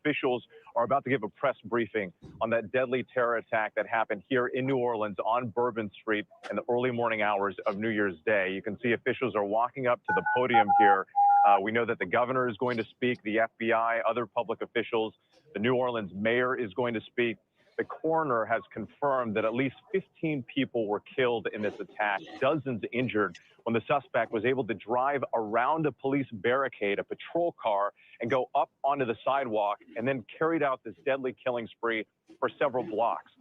officials are about to give a press briefing on that deadly terror attack that happened here in New Orleans on Bourbon Street in the early morning hours of New Year's Day. You can see officials are walking up to the podium here. We know that the governor is going to speak, the FBI, other public officials. The New Orleans mayor is going to speak. The coroner has confirmed that at least 15 people were killed in this attack, dozens injured when the suspect was able to drive around a police barricade, a patrol car, and go up onto the sidewalk and then carried out this deadly killing spree for several blocks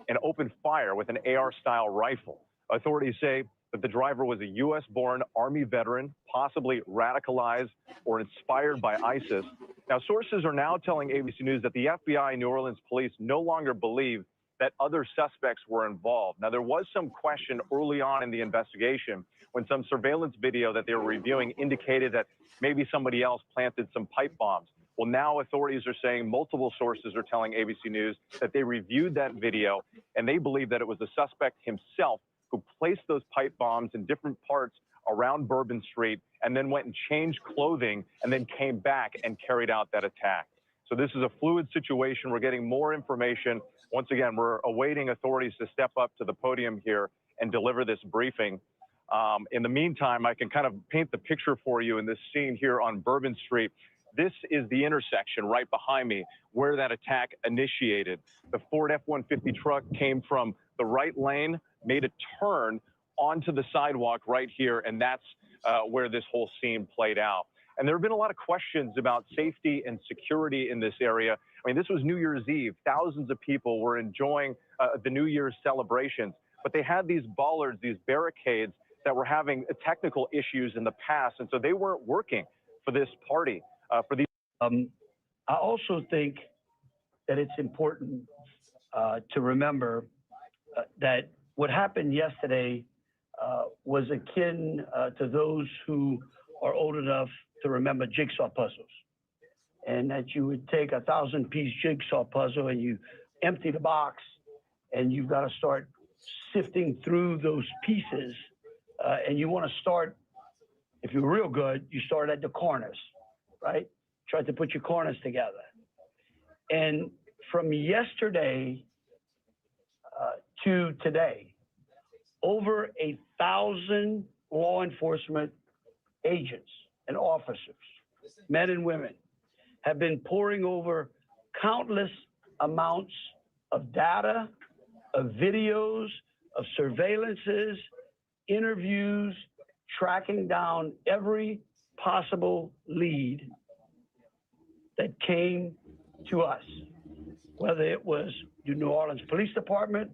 and opened fire with an AR-style rifle. Authorities say that the driver was a U.S.-born Army veteran, possibly radicalized or inspired by ISIS. Now, sources are now telling ABC News that the FBI and New Orleans police no longer believe that other suspects were involved. Now, there was some question early on in the investigation when some surveillance video that they were reviewing indicated that maybe somebody else planted some pipe bombs. Well, now authorities are saying, multiple sources are telling ABC News that they reviewed that video and they believe that it was the suspect himself who placed those pipe bombs in different parts around Bourbon Street and then went and changed clothing and then came back and carried out that attack. So this is a fluid situation. We're getting more information. Once again, we're awaiting authorities to step up to the podium here and deliver this briefing. In the meantime, I can kind of paint the picture for you in this scene here on Bourbon Street. This is the intersection right behind me where that attack initiated. The Ford F-150 truck came from the right lane, made a turn onto the sidewalk right here, and that's where this whole scene played out. And there have been a lot of questions about safety and security in this area. I mean, this was New Year's Eve. Thousands of people were enjoying the New Year's celebrations, but they had these bollards, these barricades that were having technical issues in the past, and so they weren't working for this party. I also think that it's important to remember that what happened yesterday was akin to those who are old enough to remember jigsaw puzzles. And that you would take a 1,000-piece jigsaw puzzle and you empty the box and you've got to start sifting through those pieces. And you want to start, if you're real good, you start at the corners, right? Try to put your corners together. And from yesterday to today, over 1,000 law enforcement agents and officers, men and women, have been poring over countless amounts of data, of videos, of surveillances, interviews, tracking down every possible lead that came to us, whether it was the New Orleans Police Department,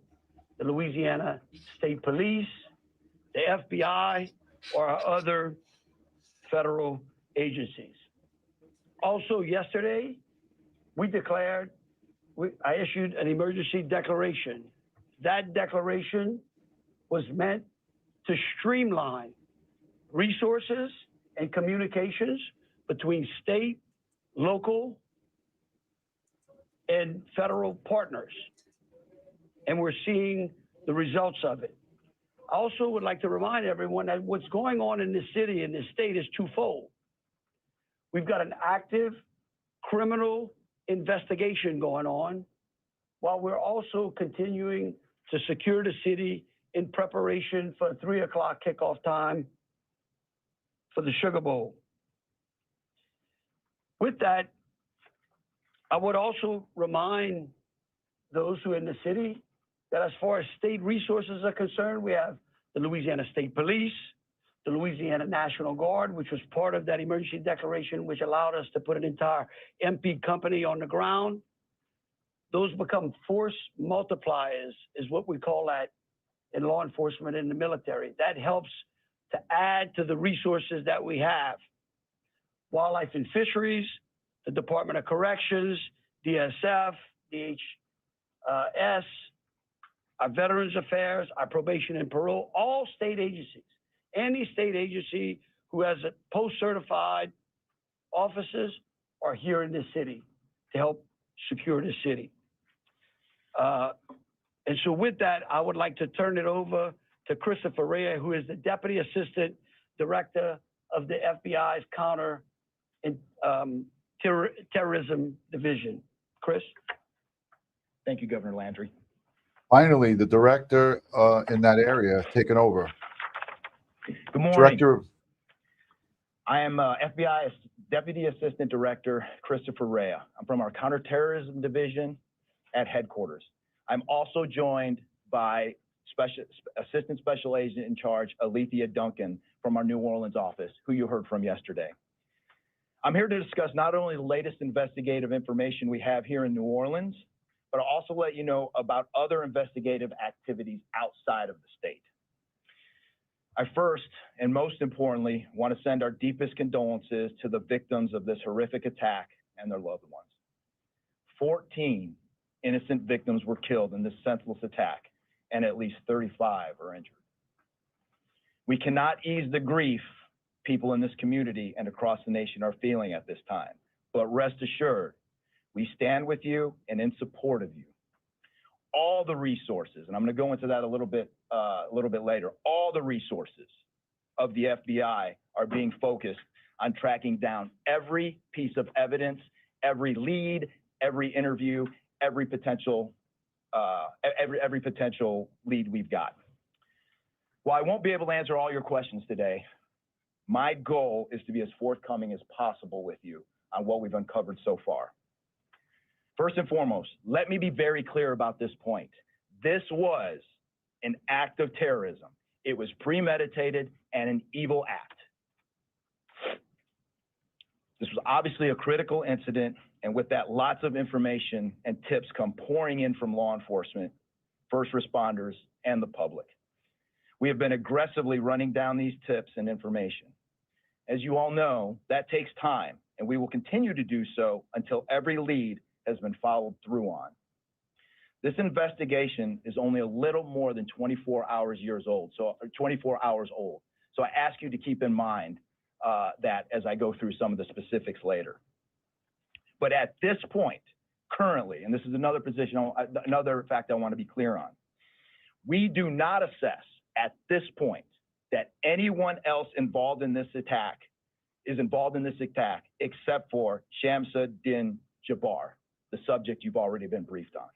the Louisiana State Police, the FBI, or our other federal agencies. Also yesterday, I issued an emergency declaration. That declaration was meant to streamline resources and communications between state, local, and federal partners. And we're seeing the results of it. I also would like to remind everyone that what's going on in this city and this state is twofold. We've got an active criminal investigation going on, while we're also continuing to secure the city in preparation for 3 o'clock kickoff time for the Sugar Bowl. With that, I would also remind those who are in the city that as far as state resources are concerned, we have the Louisiana State Police, the Louisiana National Guard, which was part of that emergency declaration, which allowed us to put an entire MP company on the ground. Those become force multipliers, is what we call that in law enforcement and the military. That helps to add to the resources that we have. Wildlife and Fisheries, the Department of Corrections, DSF, DHS, our Veterans Affairs, our Probation and Parole, all state agencies. Any state agency who has a post-certified officers are here in this city to help secure the city. And so with that, I would like to turn it over to Christopher Rea, who is the Deputy Assistant Director of the FBI's Counter Terrorism Division. Chris? Thank you, Governor Landry. Finally, the director in that area taken over. Good morning. Director. I am FBI Deputy Assistant Director Christopher Rea. I'm from our Counterterrorism Division at headquarters. I'm also joined by Assistant Special Agent in Charge Alethea Duncan from our New Orleans office, who you heard from yesterday. I'm here to discuss not only the latest investigative information we have here in New Orleans, but I'll also let you know about other investigative activities outside of the state. I first, and most importantly, want to send our deepest condolences to the victims of this horrific attack and their loved ones. 14 innocent victims were killed in this senseless attack, and at least 35 are injured. We cannot ease the grief people in this community and across the nation are feeling at this time, but rest assured, we stand with you and in support of you. All the resources, and I'm going to go into that a little bit later, all the resources of the FBI are being focused on tracking down every piece of evidence, every lead, every interview, every potential lead we've got. While I won't be able to answer all your questions today, my goal is to be as forthcoming as possible with you on what we've uncovered so far. First and foremost, let me be very clear about this point. This was an act of terrorism. It was premeditated and an evil act. This was obviously a critical incident, and with that, lots of information and tips come pouring in from law enforcement, first responders, and the public. We have been aggressively running down these tips and information. As you all know, that takes time, and we will continue to do so until every lead has been followed through on. This investigation is only a little more than 24 hours old. So I ask you to keep in mind that as I go through some of the specifics later. But at this point, currently, and this is another fact I want to be clear on, we do not assess at this point that anyone else involved in this attack is involved in this attack except for Shamsud-Din Jabbar, the subject you've already been briefed on.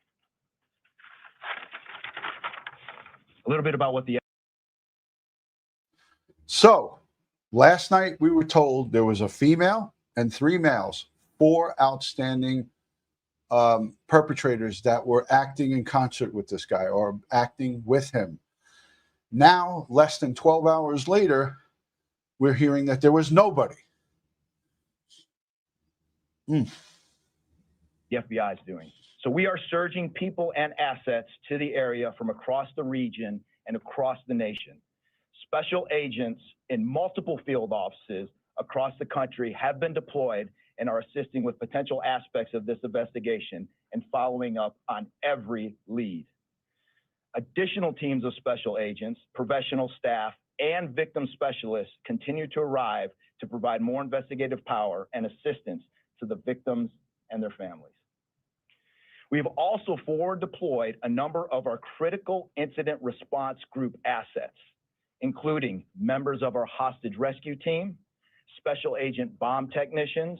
A little bit about what the... So, last night we were told there was a female and 3 males, 4 outstanding perpetrators that were acting in concert with this guy or acting with him. Now, less than 12 hours later, we're hearing that there was nobody. The FBI is doing. So we are surging people and assets to the area from across the region and across the nation. Special agents in multiple field offices across the country have been deployed and are assisting with potential aspects of this investigation and following up on every lead. Additional teams of special agents, professional staff, and victim specialists continue to arrive to provide more investigative power and assistance to the victims and their families. We have also forward deployed a number of our critical incident response group assets, including members of our hostage rescue team, special agent bomb technicians,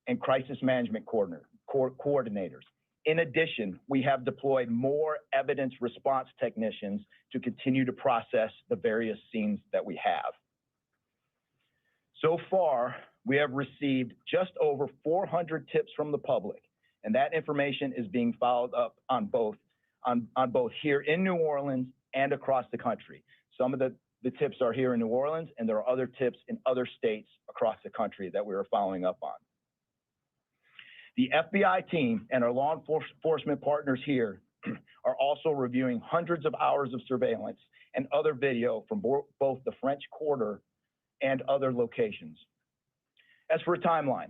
and crisis management coordinators. In addition, we have deployed more evidence response technicians to continue to process the various scenes that we have. So far, we have received just over 400 tips from the public, and that information is being followed up on both here in New Orleans and across the country. Some of the tips are here in New Orleans, and there are other tips in other states across the country that we are following up on. The FBI team and our law enforcement partners here are also reviewing hundreds of hours of surveillance and other video from both the French Quarter and other locations. As for a timeline,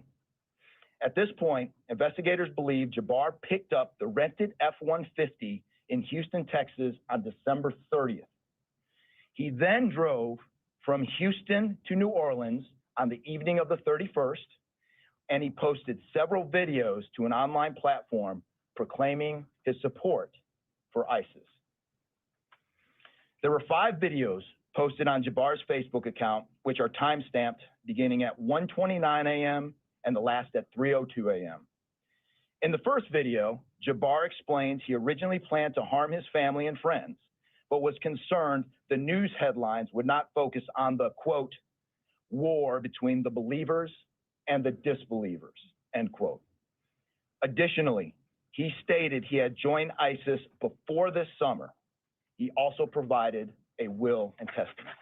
at this point, investigators believe Jabbar picked up the rented F-150 in Houston, Texas on December 30th. He then drove from Houston to New Orleans on the evening of the 31st, and he posted several videos to an online platform proclaiming his support for ISIS. There were 5 videos posted on Jabbar's Facebook account, which are timestamped beginning at 1:29 a.m. and the last at 3:02 a.m. In the first video, Jabbar explains he originally planned to harm his family and friends, but was concerned the news headlines would not focus on the, quote, war between the believers and the disbelievers, end quote. Additionally, he stated he had joined ISIS before this summer. He also provided a will and testament.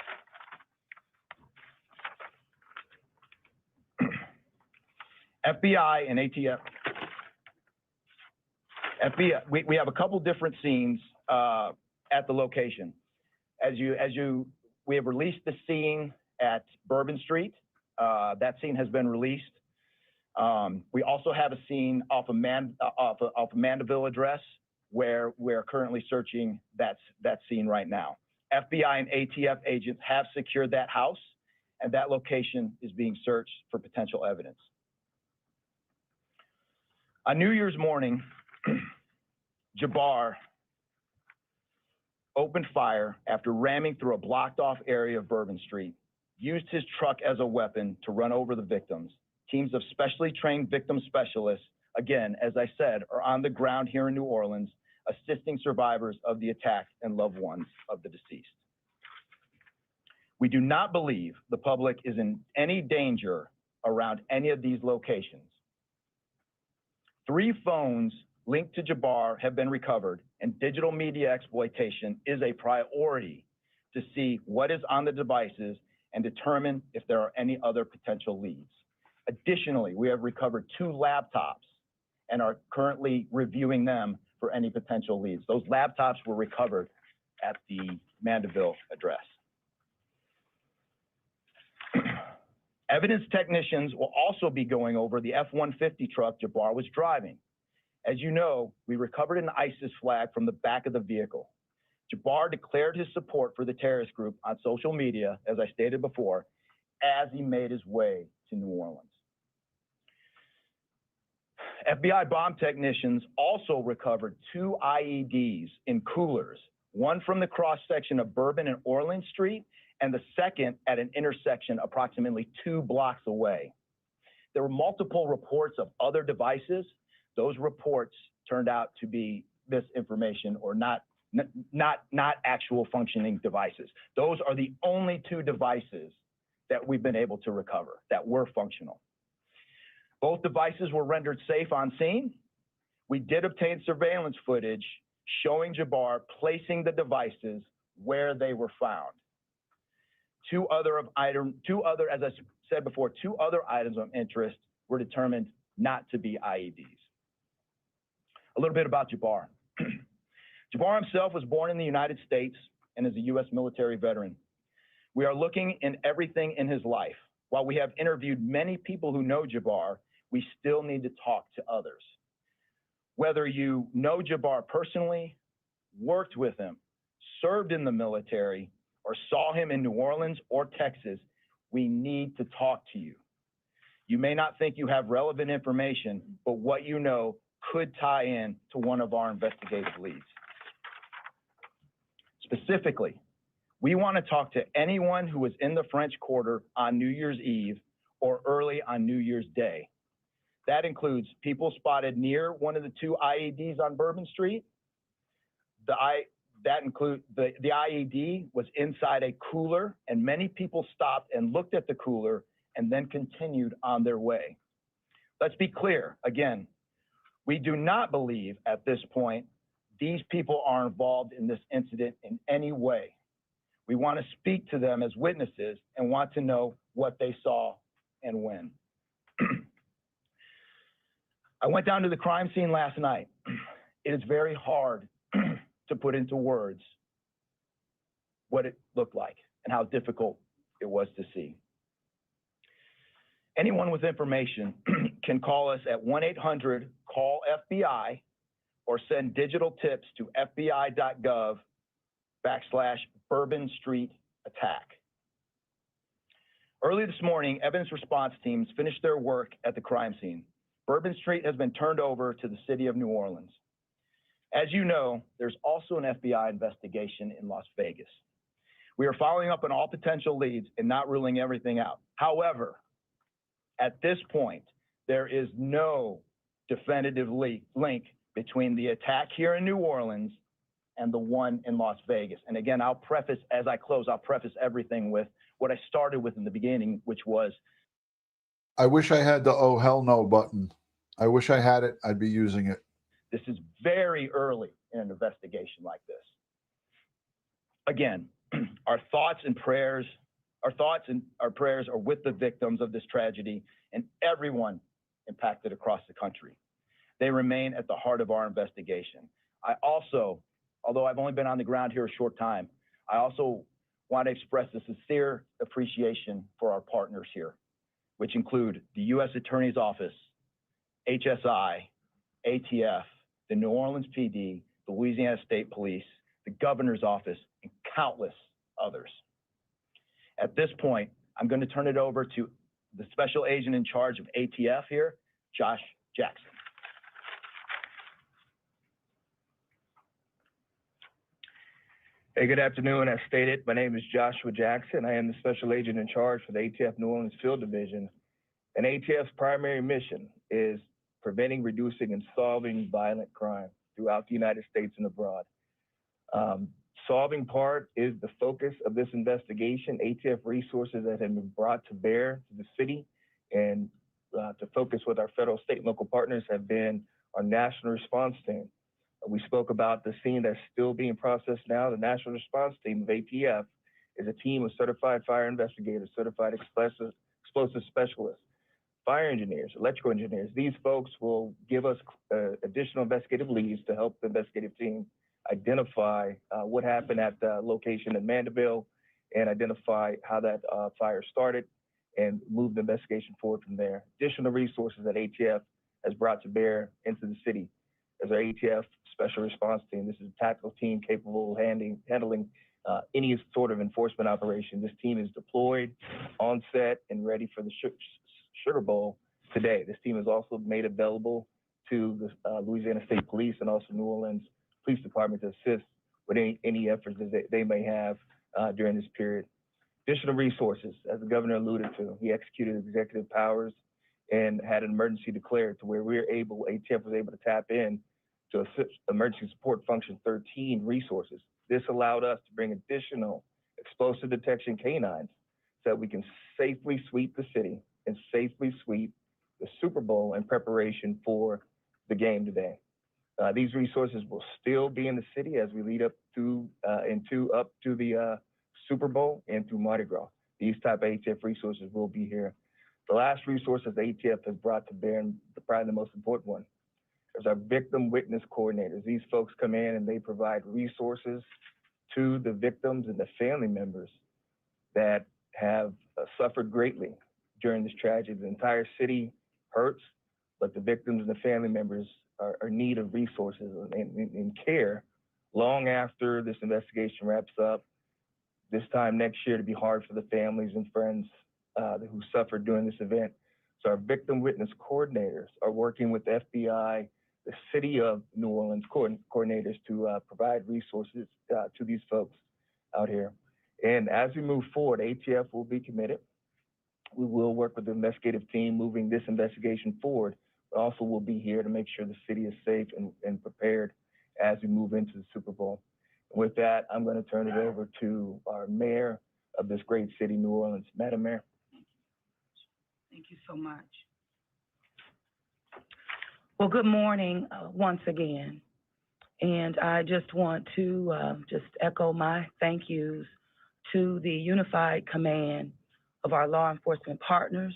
FBI and ATF. We have a couple different scenes at the location. We have released the scene at Bourbon Street. That scene has been released. We also have a scene off of Mandeville address where we're currently searching that scene right now. FBI and ATF agents have secured that house, and that location is being searched for potential evidence. On New Year's morning, Jabbar opened fire after ramming through a blocked-off area of Bourbon Street, used his truck as a weapon to run over the victims. Teams of specially trained victim specialists, again, as I said, are on the ground here in New Orleans, assisting survivors of the attack and loved ones of the deceased. We do not believe the public is in any danger around any of these locations. 3 phones linked to Jabbar have been recovered, and digital media exploitation is a priority to see what is on the devices and determine if there are any other potential leads. Additionally, we have recovered 2 laptops and are currently reviewing them for any potential leads. Those laptops were recovered at the Mandeville address. Evidence technicians will also be going over the F-150 truck Jabbar was driving. As you know, we recovered an ISIS flag from the back of the vehicle. Jabbar declared his support for the terrorist group on social media, as I stated before, as he made his way to New Orleans. FBI bomb technicians also recovered 2 IEDs in coolers, one from the cross-section of Bourbon and Orleans Street, and the second at an intersection approximately 2 blocks away. There were multiple reports of other devices. Those reports turned out to be misinformation or not actual functioning devices. Those are the only 2 devices that we've been able to recover that were functional. Both devices were rendered safe on scene. We did obtain surveillance footage showing Jabbar placing the devices where they were found. 2 other, as I said before, 2 other items of interest were determined not to be IEDs. A little bit about Jabbar. Jabbar himself was born in the United States and is a U.S. military veteran. We are looking in everything in his life. While we have interviewed many people who know Jabbar, we still need to talk to others. Whether you know Jabbar personally, worked with him, served in the military, or saw him in New Orleans or Texas, we need to talk to you. You may not think you have relevant information, but what you know could tie in to one of our investigative leads. Specifically, we want to talk to anyone who was in the French Quarter on New Year's Eve or early on New Year's Day. That includes people spotted near one of the 2 IEDs on Bourbon Street. The IED was inside a cooler, and many people stopped and looked at the cooler and then continued on their way. Let's be clear, again, we do not believe at this point these people are involved in this incident in any way. We want to speak to them as witnesses and want to know what they saw and when. I went down to the crime scene last night. It is very hard to put into words what it looked like and how difficult it was to see. Anyone with information can call us at 1-800-CALL-FBI or send digital tips to fbi.gov/Bourbon Street attack. Early this morning, evidence response teams finished their work at the crime scene. Bourbon Street has been turned over to the city of New Orleans. As you know, there's also an FBI investigation in Las Vegas. We are following up on all potential leads and not ruling everything out. However, at this point, there is no definitive link between the attack here in New Orleans and the one in Las Vegas. And again, I'll preface, as I close, I'll preface everything with what I started with in the beginning, which was, I wish I had the oh hell no button. I wish I had it. I'd be using it. this is very early in an investigation like this. Again, our thoughts and prayers are with the victims of this tragedy and everyone impacted across the country. They remain at the heart of our investigation. I also, although I've only been on the ground here a short time, I also want to express a sincere appreciation for our partners here, which include the U.S. Attorney's Office, HSI, ATF, the New Orleans PD, the Louisiana State Police, the Governor's Office, and countless others. At this point, I'm going to turn it over to the Special Agent in charge of ATF here, Josh Jackson. Hey, good afternoon. As stated, my name is Joshua Jackson. I am the Special Agent in charge for the ATF New Orleans Field Division. And ATF's primary mission is preventing, reducing, and solving violent crime throughout the United States and abroad. Solving part is the focus of this investigation. ATF resources that have been brought to bear to the city and to focus with our federal, state, and local partners have been our national response team. We spoke about the scene that's still being processed now. The national response team of ATF is a team of certified fire investigators, certified explosive specialists, fire engineers, electrical engineers. These folks will give us additional investigative leads to help the investigative team identify what happened at the location in Mandeville and identify how that fire started and move the investigation forward from there. Additional resources that ATF has brought to bear into the city as our ATF special response team. This is a tactical team capable of handling any sort of enforcement operation. This team is deployed, on set, and ready for the Sugar Bowl today. This team is also made available to the Louisiana State Police and also New Orleans Police Department to assist with any efforts that they may have during this period. Additional resources, as the governor alluded to, he executed executive powers and had an emergency declared to where ATF was able to tap in to assist Emergency Support Function 13 resources. This allowed us to bring additional explosive detection canines so that we can safely sweep the city and safely sweep the Super Bowl in preparation for the game today. These resources will still be in the city as we lead up to the Super Bowl and through Mardi Gras. These type of ATF resources will be here. The last resource that ATF has brought to bear, and probably the most important one, is our victim witness coordinators. These folks come in and they provide resources to the victims and the family members that have suffered greatly during this tragedy. The entire city hurts, but the victims and the family members are in need of resources and care long after this investigation wraps up. This time next year to be hard for the families and friends who suffered during this event. So our victim witness coordinators are working with the FBI, the city of New Orleans coordinators to provide resources to these folks out here. And as we move forward, ATF will be committed. We will work with the investigative team moving this investigation forward, but also we'll be here to make sure the city is safe and prepared as we move into the Super Bowl. And with that, I'm going to turn it over to our mayor of this great city, New Orleans. Madam Mayor. Thank you so much. Well, good morning once again. And I just want to just echo my thank yous to the unified command of our law enforcement partners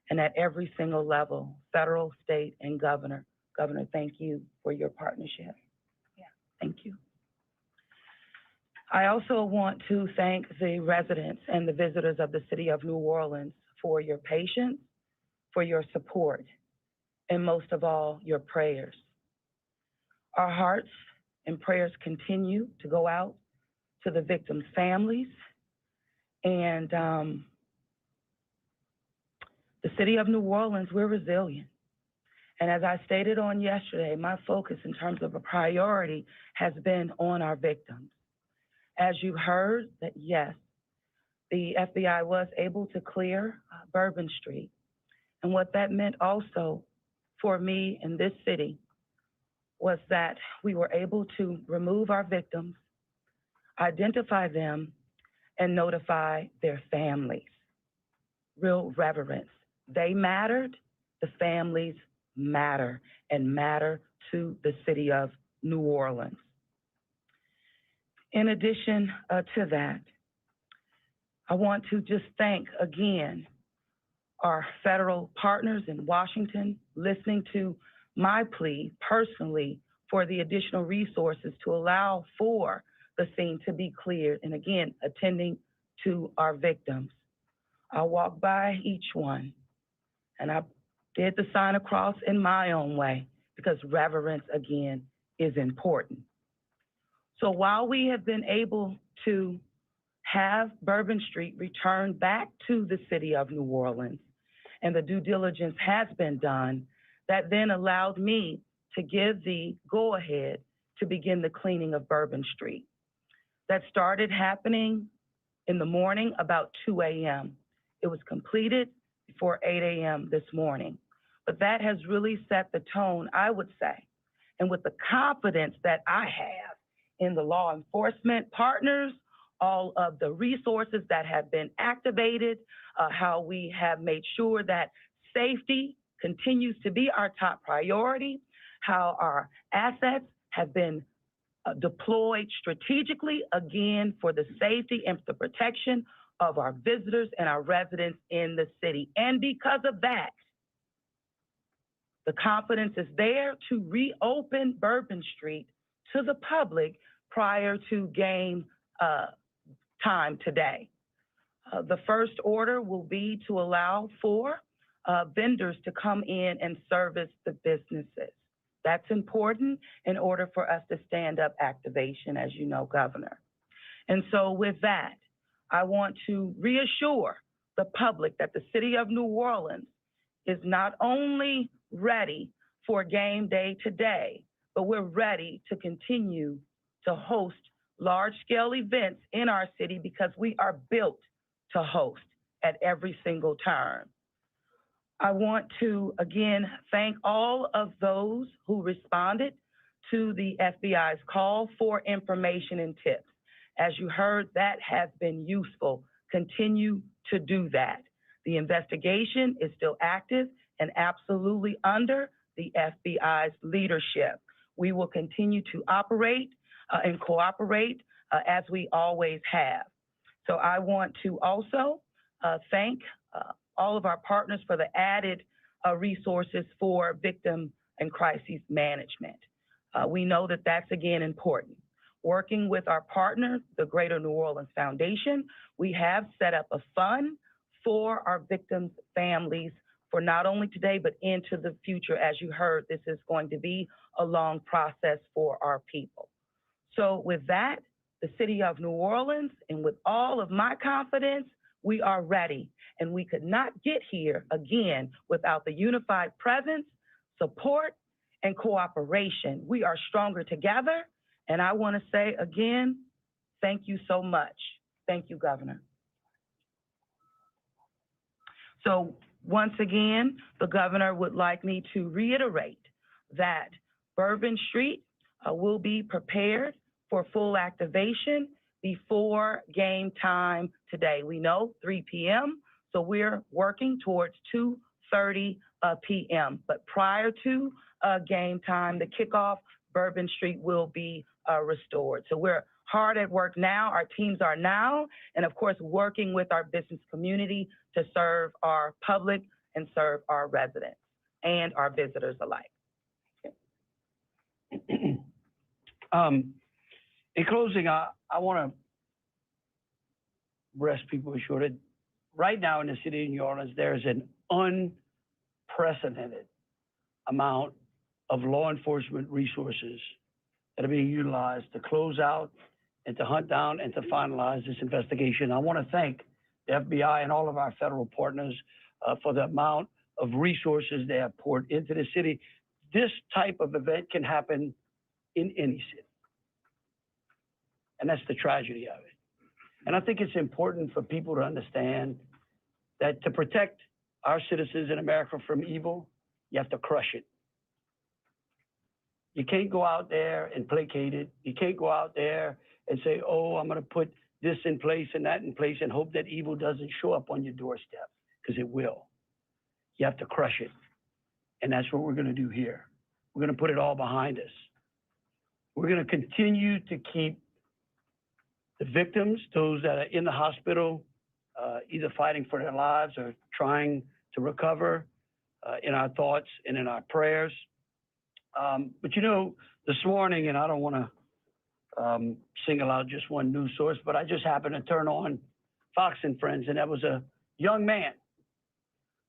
and at every single level, federal, state, and governor. Governor, thank you for your partnership. Yeah, thank you. I also want to thank the residents and the visitors of the city of New Orleans for your patience, for your support, and most of all, your prayers. Our hearts and prayers continue to go out to the victims' families, and the city of New Orleans, we're resilient. And as I stated on yesterday, my focus in terms of a priority has been on our victims. As you heard, that yes, the FBI was able to clear Bourbon Street. And what that meant also for me in this city was that we were able to remove our victims, identify them, and notify their families. Real reverence. They mattered, the families matter, and matter to the city of New Orleans. In addition to that, I want to just thank again our federal partners in Washington, listening to my plea personally for the additional resources to allow for the scene to be cleared, and again, attending to our victims. I walked by each one, and I did the sign of cross in my own way, because reverence, again, is important. So while we have been able to have Bourbon Street return back to the city of New Orleans, and the due diligence has been done, that then allowed me to give the go-ahead to begin the cleaning of Bourbon Street. That started happening in the morning about 2 a.m. It was completed before 8 a.m. this morning. But that has really set the tone, I would say, and with the confidence that I have in the law enforcement partners, all of the resources that have been activated, how we have made sure that safety continues to be our top priority, how our assets have been deployed strategically, again, for the safety and the protection of our visitors and our residents in the city. And because of that, the confidence is there to reopen Bourbon Street to the public prior to game time today. The first order will be to allow for vendors to come in and service the businesses. That's important in order for us to stand up activation, as you know, Governor. And so with that, I want to reassure the public that the city of New Orleans is not only ready for game day today, but we're ready to continue to host large-scale events in our city because we are built to host at every single turn. I want to, again, thank all of those who responded to the FBI's call for information and tips. As you heard, that has been useful. Continue to do that. The investigation is still active and absolutely under the FBI's leadership. We will continue to operate and cooperate as we always have. So I want to also thank all of our partners for the added resources for victim and crisis management. We know that that's, again, important. Working with our partner, the Greater New Orleans Foundation, we have set up a fund for our victims' families for not only today, but into the future. As you heard, this is going to be a long process for our people. So with that, the city of New Orleans, and with all of my confidence, we are ready. And we could not get here, again, without the unified presence, support, and cooperation. We are stronger together. And I want to say again, thank you so much. Thank you, Governor. So once again, the governor would like me to reiterate that Bourbon Street will be prepared for full activation before game time today. We know 3 p.m., so we're working towards 2:30 p.m. But prior to game time, the kickoff, Bourbon Street will be restored. So we're hard at work now. Our teams are now, and of course, working with our business community to serve our public and serve our residents and our visitors alike. In closing, I want to rest people assured that right now in the city of New Orleans, there is an unprecedented amount of law enforcement resources that are being utilized to close out and to hunt down and to finalize this investigation. I want to thank the FBI and all of our federal partners for the amount of resources they have poured into the city. This type of event can happen in any city. And that's the tragedy of it. And I think it's important for people to understand that to protect our citizens in America from evil, you have to crush it. You can't go out there and placate it. You can't go out there and say, oh, I'm going to put this in place and that in place and hope that evil doesn't show up on your doorstep, because it will. You have to crush it. And that's what we're going to do here. We're going to put it all behind us. We're going to continue to keep the victims, those that are in the hospital, either fighting for their lives or trying to recover, in our thoughts and in our prayers. But you know, this morning, and I don't want to single out just one news source, but I just happened to turn on Fox and Friends, and that was a young man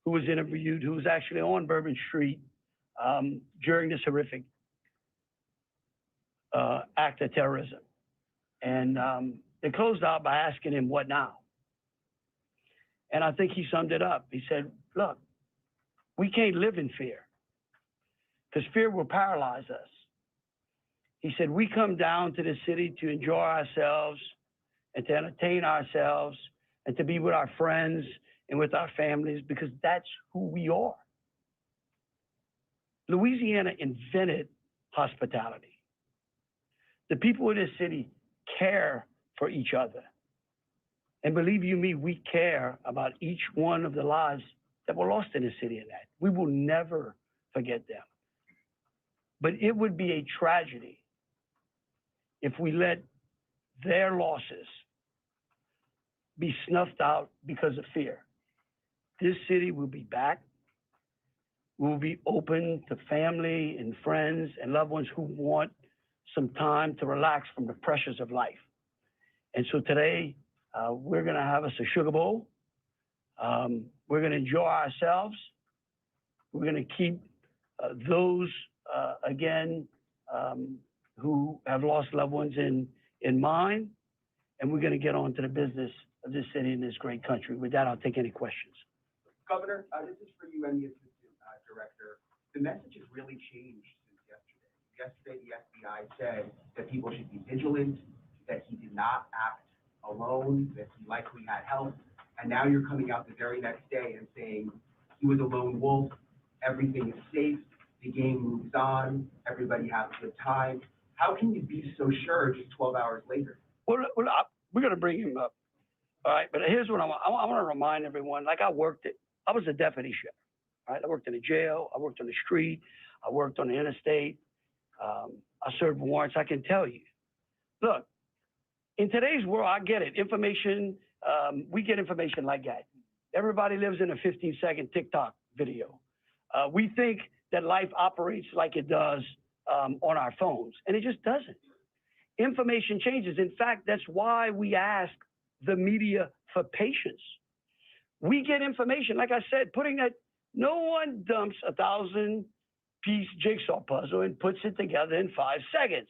who was interviewed, who was actually on Bourbon Street during this horrific act of terrorism. And they closed out by asking him, what now? And I think he summed it up. He said, look, we can't live in fear, because fear will paralyze us. He said, we come down to the city to enjoy ourselves and to entertain ourselves and to be with our friends and with our families, because that's who we are. Louisiana invented hospitality. The people in this city care for each other. And believe you me, we care about each one of the lives that were lost in the city of that. We will never forget them. But it would be a tragedy if we let their losses be snuffed out because of fear. This city will be back. We'll be open to family and friends and loved ones who want some time to relax from the pressures of life. And so today, we're going to have us a sugar bowl. We're going to enjoy ourselves. We're going to keep those, again, who have lost loved ones in mind. And we're going to get on to the business of this city and this great country. With that, I'll take any questions. Governor, this is for you and the Assistant Director. The message has really changed since yesterday. Yesterday, the FBI said that people should be vigilant, that he did not act alone, that he likely had help. And now you're coming out the very next day and saying he was a lone wolf, everything is safe, the game moves on, everybody has a good time. How can you be so sure just 12 hours later? Well, we're going to bring him up. All right, but here's what I want to remind everyone. Like I was a deputy sheriff. Right? I worked in a jail. I worked on the street. I worked on the interstate. I served warrants. I can tell you. Look, in today's world, I get it. Information, we get information like that. Everybody lives in a 15-second TikTok video. We think that life operates like it does on our phones, and it just doesn't. Information changes. In fact, that's why we ask the media for patience. We get information, like I said, putting that, no one dumps a 1,000-piece jigsaw puzzle and puts it together in 5 seconds.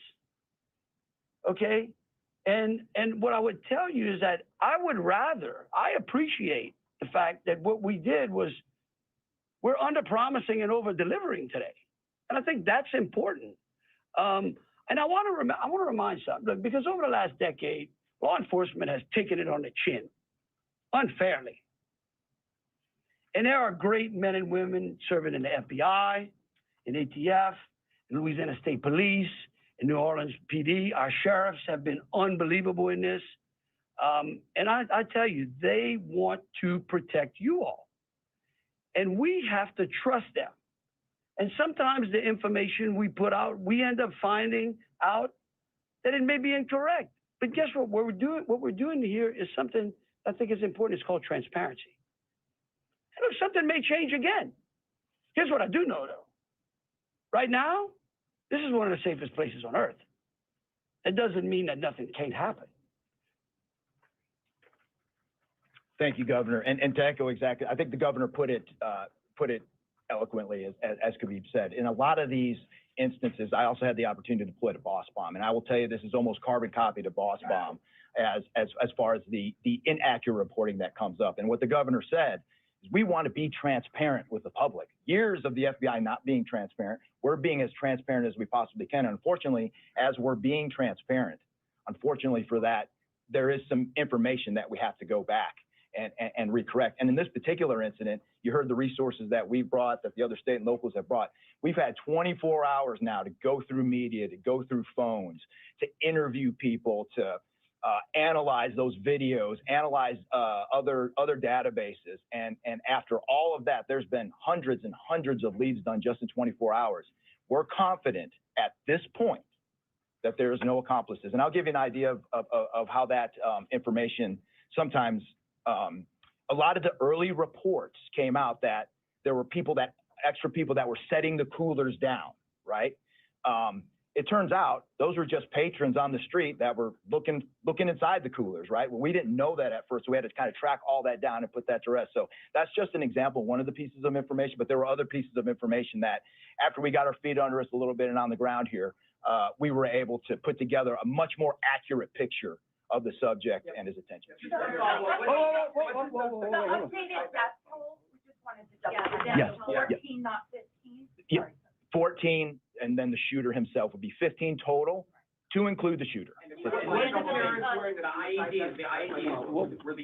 Okay? And what I would tell you is that I appreciate the fact that what we did was we're under-promising and over-delivering today. And I think that's important. And I want to remind something, look, because over the last decade, law enforcement has taken it on the chin, unfairly. And there are great men and women serving in the FBI, in ATF, in Louisiana State Police, in New Orleans PD. Our sheriffs have been unbelievable in this. And I tell you, they want to protect you all. And we have to trust them. And sometimes the information we put out, we end up finding out that it may be incorrect. But guess what? What we're doing here is something I think is important. It's called transparency. And look, something may change again. Here's what I do know, though. Right now, this is one of the safest places on earth. It doesn't mean that nothing can't happen. Thank you, Governor. And to echo exactly, I think the governor put it eloquently, as Khabib said. In a lot of these instances, I also had the opportunity to deploy to Boss Bomb, and I will tell you, this is almost carbon copy to Boss Bomb as far as the inaccurate reporting that comes up. And what the governor said is we want to be transparent with the public. Years of the FBI not being transparent, we're being as transparent as we possibly can. And unfortunately, as we're being transparent, unfortunately for that, there is some information that we have to go back and recorrect. And in this particular incident, you heard the resources that we brought, that the other state and locals have brought. We've had 24 hours now to go through media, to go through phones, to interview people, to analyze those videos, analyze other databases. And after all of that, there's been hundreds and hundreds of leads done just in 24 hours. We're confident at this point that there's no accomplices. And I'll give you an idea of how that information sometimes, a lot of the early reports came out that there were extra people that were setting the coolers down, right? It turns out those were just patrons on the street that were looking inside the coolers, right? Well, we didn't know that at first, so we had to kind of track all that down and put that to rest. So that's just an example, one of the pieces of information, but there were other pieces of information that after we got our feet under us a little bit and on the ground here, we were able to put together a much more accurate picture of the subject and his attention. The updated death toll, we just wanted to double check. Yes. 14, not 15. Yeah. 14, and then the shooter himself would be 15 total, to include the shooter. Were the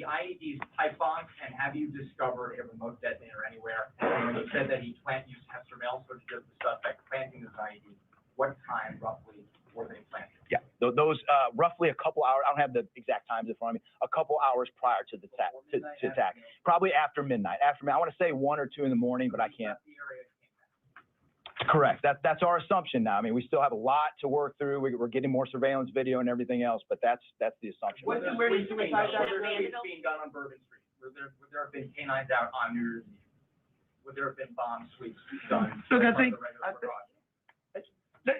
IEDs pipe bombs, and have you discovered a remote detonator anywhere? And you said that he used to have surveillance footage of the suspect planting those IEDs. What time roughly were they planted? Yeah, those roughly a couple hours. I don't have the exact times in front of me. A couple hours prior to the attack, probably after midnight. I want to say 1 or 2 in the morning, but I can't. Correct. That's our assumption now. I mean, we still have a lot to work through. We're getting more surveillance video and everything else, but that's the assumption. Where did suicides being done on Bourbon Street? Would there have been canines out on New Year's Eve? Would there have been bomb sweeps done? Look, I think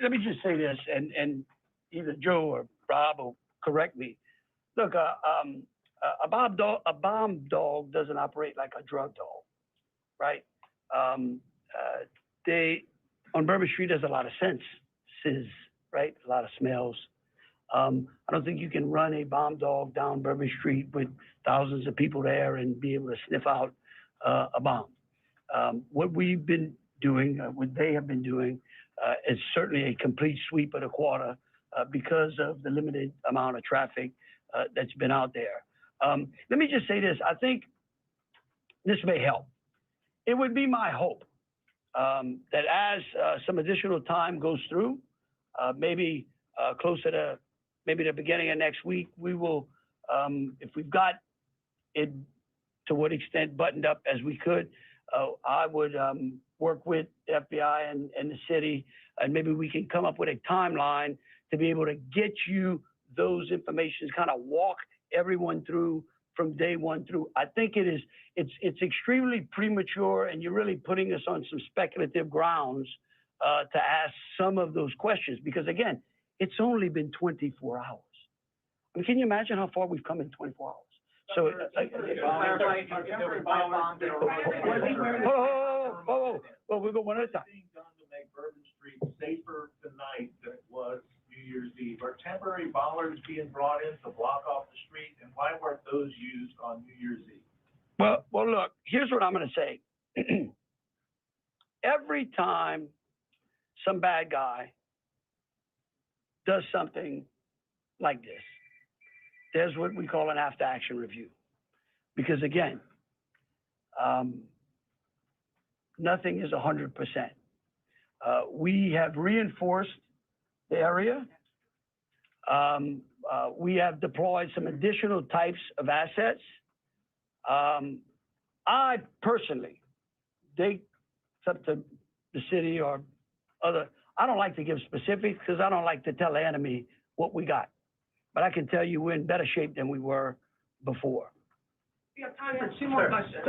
let me just say this, and either Joe or Rob will correct me. Look, a bomb dog doesn't operate like a drug dog, right? On Bourbon Street, there's a lot of senses, right? A lot of smells. I don't think you can run a bomb dog down Bourbon Street with thousands of people there and be able to sniff out a bomb. What we've been doing, what they have been doing, is certainly a complete sweep of the quarter because of the limited amount of traffic that's been out there. Let me just say this. I think this may help. It would be my hope that as some additional time goes through, maybe closer to maybe the beginning of next week, we will, if we've got it to what extent buttoned up as we could, I would work with the FBI and the city, and maybe we can come up with a timeline to be able to get you those information, kind of walk everyone through from day one through. I think it's extremely premature, and you're really putting us on some speculative grounds to ask some of those questions, because again, it's only been 24 hours. I mean, can you imagine how far we've come in 24 hours? So, we'll go one at a time. Done to make Bourbon Street safer tonight than it was New Year's Eve? Are temporary bollards being brought in to block off the street, and why weren't those used on New Year's Eve? Well, look, here's what I'm going to say. Every time some bad guy does something like this, there's what we call an after-action review. Because again, nothing is 100%. We have reinforced the area. We have deployed some additional types of assets. I personally, it's up to the city or other, I don't like to give specifics because I don't like to tell the enemy what we got. But I can tell you we're in better shape than we were before. We have time for 2 more questions.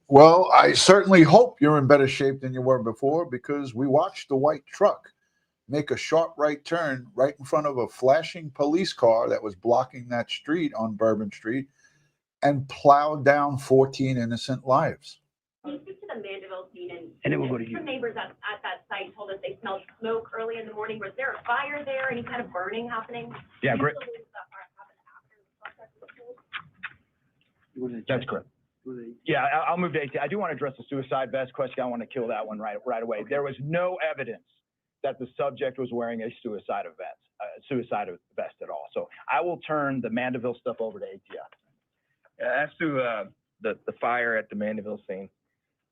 Well, I certainly hope you're in better shape than you were before, because we watched the white truck make a sharp right turn right in front of a flashing police car that was blocking that street on Bourbon Street and plowed down 14 innocent lives. Can you speak to the Mandeville scene? And then we'll go to you. Some neighbors at that site told us they smelled smoke early in the morning. Was there a fire there? Any kind of burning happening? Yeah, great. That's correct. Yeah, I'll move to AT. I do want to address the suicide vest question. I want to kill that one right away. There was no evidence that the subject was wearing a suicide vest. suicide vest at all. So I will turn the Mandeville stuff over to ATF. As to the fire at the Mandeville scene,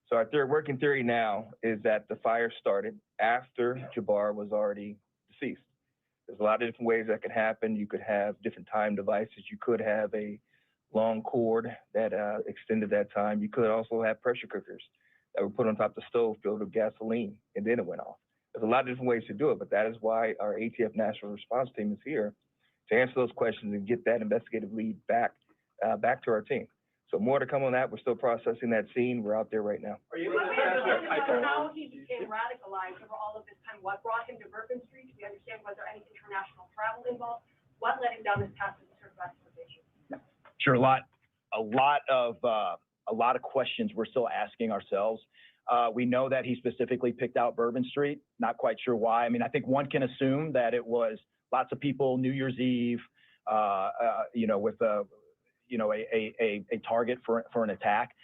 so our working theory now is that the fire started after Jabbar was already deceased. There's a lot of different ways that could happen. You could have different time devices. You could have a long cord that extended that time. You could also have pressure cookers that were put on top of the stove filled with gasoline, and then it went off. There's a lot of different ways to do it, but that is why our ATF National Response Team is here to answer those questions and get that investigative lead back to our team. So more to come on that. We're still processing that scene. We're out there right now. Are you able to answer how he became radicalized over all of this time? What brought him to Bourbon Street? Do we understand, was there any international travel involved? What led him down this path of sort of radicalization? Sure, a lot of questions we're still asking ourselves. We know that he specifically picked out Bourbon Street. Not quite sure why. I mean, I think one can assume that it was lots of people New Year's Eve, with a target for an attack.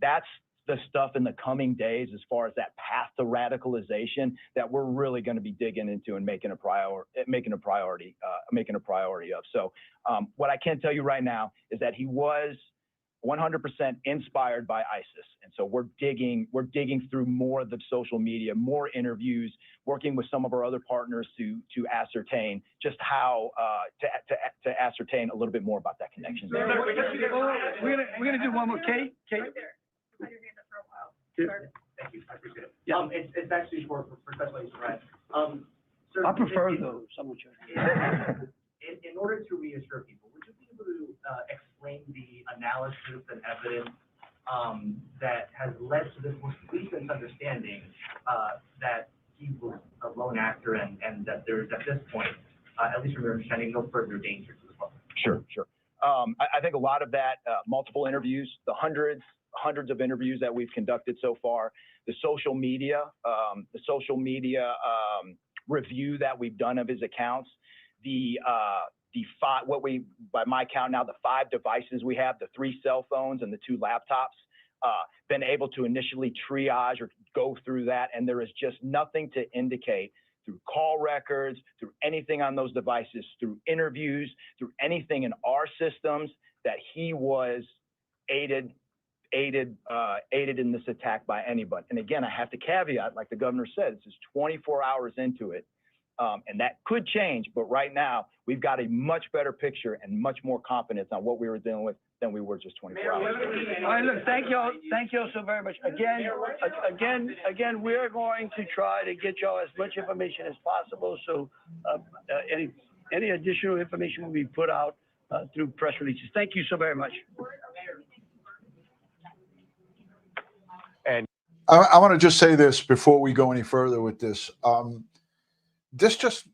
That's the stuff in the coming days as far as that path to radicalization that we're really going to be digging into and making a priority of. So what I can tell you right now is that he was 100% inspired by ISIS. And so we're digging through more of the social media, more interviews, working with some of our other partners to ascertain just how to ascertain a little bit more about that connection. We're gonna do one more. Kate? Right there. You've had your hand up for a while. Started. Thank you, I appreciate it. Yeah. It's actually for Special Agent Red. Sir, I prefer those. Someone should. In order to reassure people, would you be able to explain the analysis and evidence that has led to this most recent understanding that he was a lone actor and that there is at this point, at least from your understanding, no further danger to the public? Sure. I think a lot of that, multiple interviews, the hundreds of interviews that we've conducted so far, the social media review that we've done of his accounts, by my count now, the 5 devices we have, the 3 cell phones and the 2 laptops, been able to initially triage or go through that, and there is just nothing to indicate through call records, through anything on those devices, through interviews, through anything in our systems that he was aided in this attack by anybody. And again, I have to caveat, like the governor said, this is 24 hours into it. And that could change, but right now we've got a much better picture and much more confidence on what we were dealing with than we were just 24 hours ago. All right, look, thank you all so very much. Again, we're going to try to get y'all as much information as possible. So any additional information will be put out through press releases. Thank you so very much. And I want to just say this before we go any further with this. This just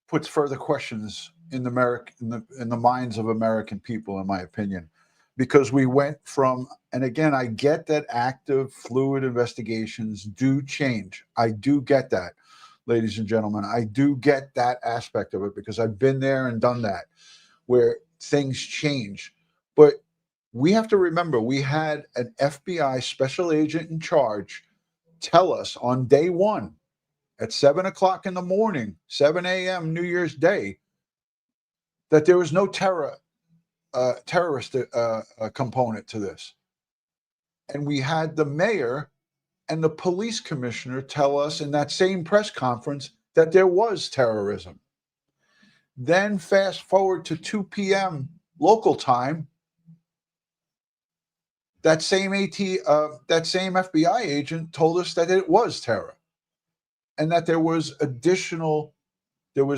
puts further questions in the minds of American people, in my opinion, because we went from, and again, I get that active, fluid investigations do change. I do get that, ladies and gentlemen. I do get that aspect of it because I've been there and done that, where things change. But we have to remember, we had an FBI special agent in charge tell us on day one, at 7 o'clock in the morning, 7 a.m. New Year's Day, that there was no terrorist component to this. And we had the mayor and the police commissioner tell us in that same press conference that there was terrorism. Then fast forward to 2 p.m. local time, that same FBI agent told us that it was terror. And that there was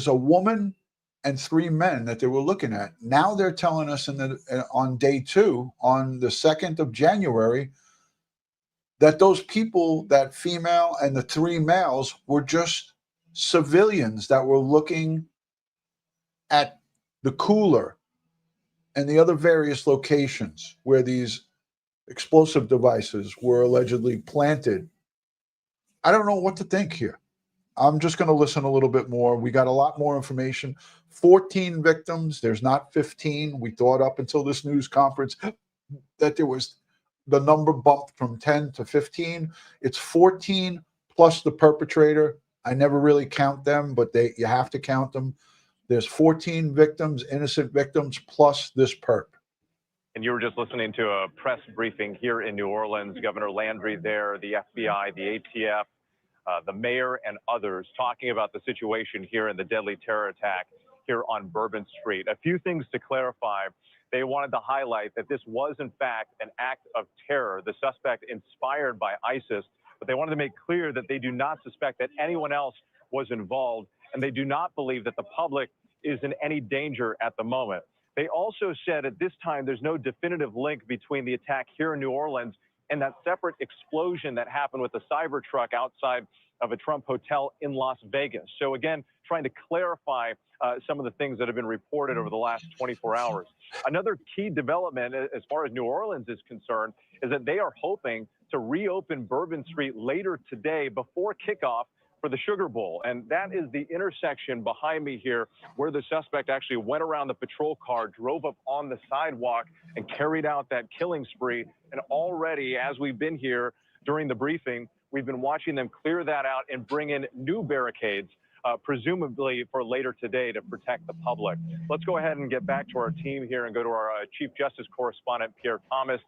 a woman and 3 men that they were looking at. Now they're telling us on day 2, on the 2nd of January, that those people, that female and the 3 males, were just civilians that were looking at the cooler and the other various locations where these explosive devices were allegedly planted. I don't know what to think here. I'm just going to listen a little bit more. We got a lot more information. 14 victims. There's not 15. We thought up until this news conference that there was the number bumped from 10 to 15. It's 14 plus the perpetrator. I never really count them, but you have to count them. There's 14 victims, innocent victims, plus this perp. And you were just listening to a press briefing here in New Orleans. Governor Landry there, the FBI, the ATF, the mayor, and others talking about the situation here in the deadly terror attack here on Bourbon Street. A few things to clarify. They wanted to highlight that this was, in fact, an act of terror, the suspect inspired by ISIS, but they wanted to make clear that they do not suspect that anyone else was involved, and they do not believe that the public is in any danger at the moment. They also said at this time there's no definitive link between the attack here in New Orleans and that separate explosion that happened with the Cybertruck outside of a Trump hotel in Las Vegas. So again, trying to clarify some of the things that have been reported over the last 24 hours. Another key development as far as New Orleans is concerned is that they are hoping to reopen Bourbon Street later today before kickoff for the Sugar Bowl. And that is the intersection behind me here where the suspect actually went around the patrol car, drove up on the sidewalk, and carried out that killing spree. And already, as we've been here during the briefing, we've been watching them clear that out and bring in new barricades, presumably for later today to protect the public. Let's go ahead and get back to our team here and go to our Chief Justice correspondent, Pierre Thomas.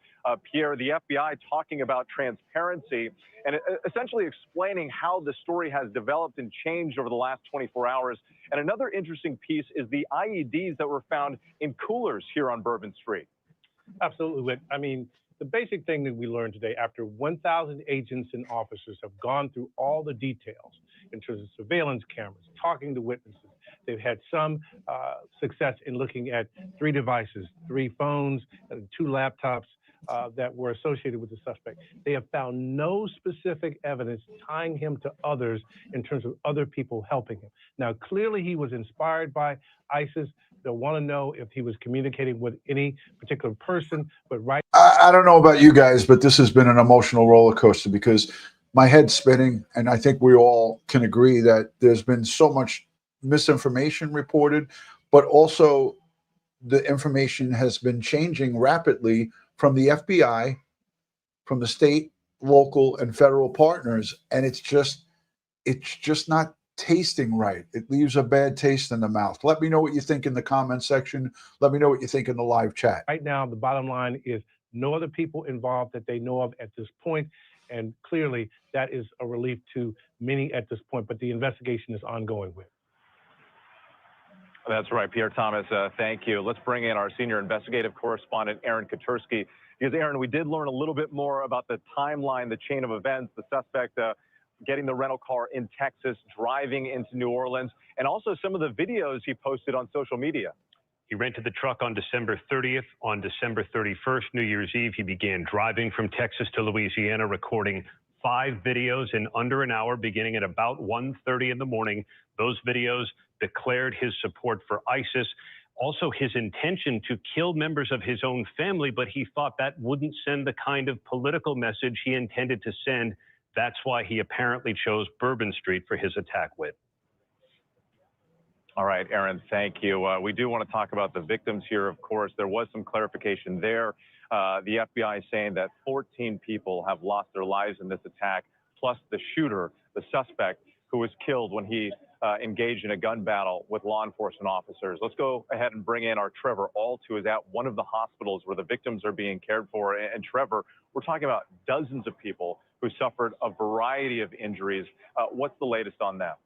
Pierre, the FBI talking about transparency and essentially explaining how the story has developed and changed over the last 24 hours. And another interesting piece is the IEDs that were found in coolers here on Bourbon Street. Absolutely, Whit. I mean, the basic thing that we learned today, after 1,000 agents and officers have gone through all the details in terms of surveillance cameras, talking to witnesses, they've had some success in looking at 3 devices, 3 phones, and 2 laptops that were associated with the suspect. They have found no specific evidence tying him to others in terms of other people helping him. Now, clearly he was inspired by ISIS. They'll want to know if he was communicating with any particular person, but right. I don't know about you guys, but this has been an emotional roller coaster because my head's spinning, and I think we all can agree that there's been so much misinformation reported, but also the information has been changing rapidly from the FBI, from the state, local, and federal partners, and it's just not tasting right. It leaves a bad taste in the mouth. Let me know what you think in the comment section. Let me know what you think in the live chat. Right now, the bottom line is no other people involved that they know of at this point, and clearly that is a relief to many at this point, but the investigation is ongoing with. That's right, Pierre Thomas, thank you. Let's bring in our senior investigative correspondent, Aaron Katursky. Because, Aaron, we did learn a little bit more about the timeline, the chain of events, the suspect getting the rental car in Texas, driving into New Orleans, and also some of the videos he posted on social media. He rented the truck on December 30th. On December 31st, New Year's Eve, he began driving from Texas to Louisiana, recording 5 videos in under an hour, beginning at about 1:30 in the morning. Those videos declared his support for ISIS, also his intention to kill members of his own family, but he thought that wouldn't send the kind of political message he intended to send. That's why he apparently chose Bourbon Street for his attack with. All right, Aaron, thank you. We do want to talk about the victims here, of course. There was some clarification there. The FBI saying that 14 people have lost their lives in this attack, plus the shooter, the suspect, who was killed when he engaged in a gun battle with law enforcement officers. Let's go ahead and bring in our Trevor Alt, who is at one of the hospitals where the victims are being cared for. And Trevor, we're talking about dozens of people who suffered a variety of injuries. What's the latest on that?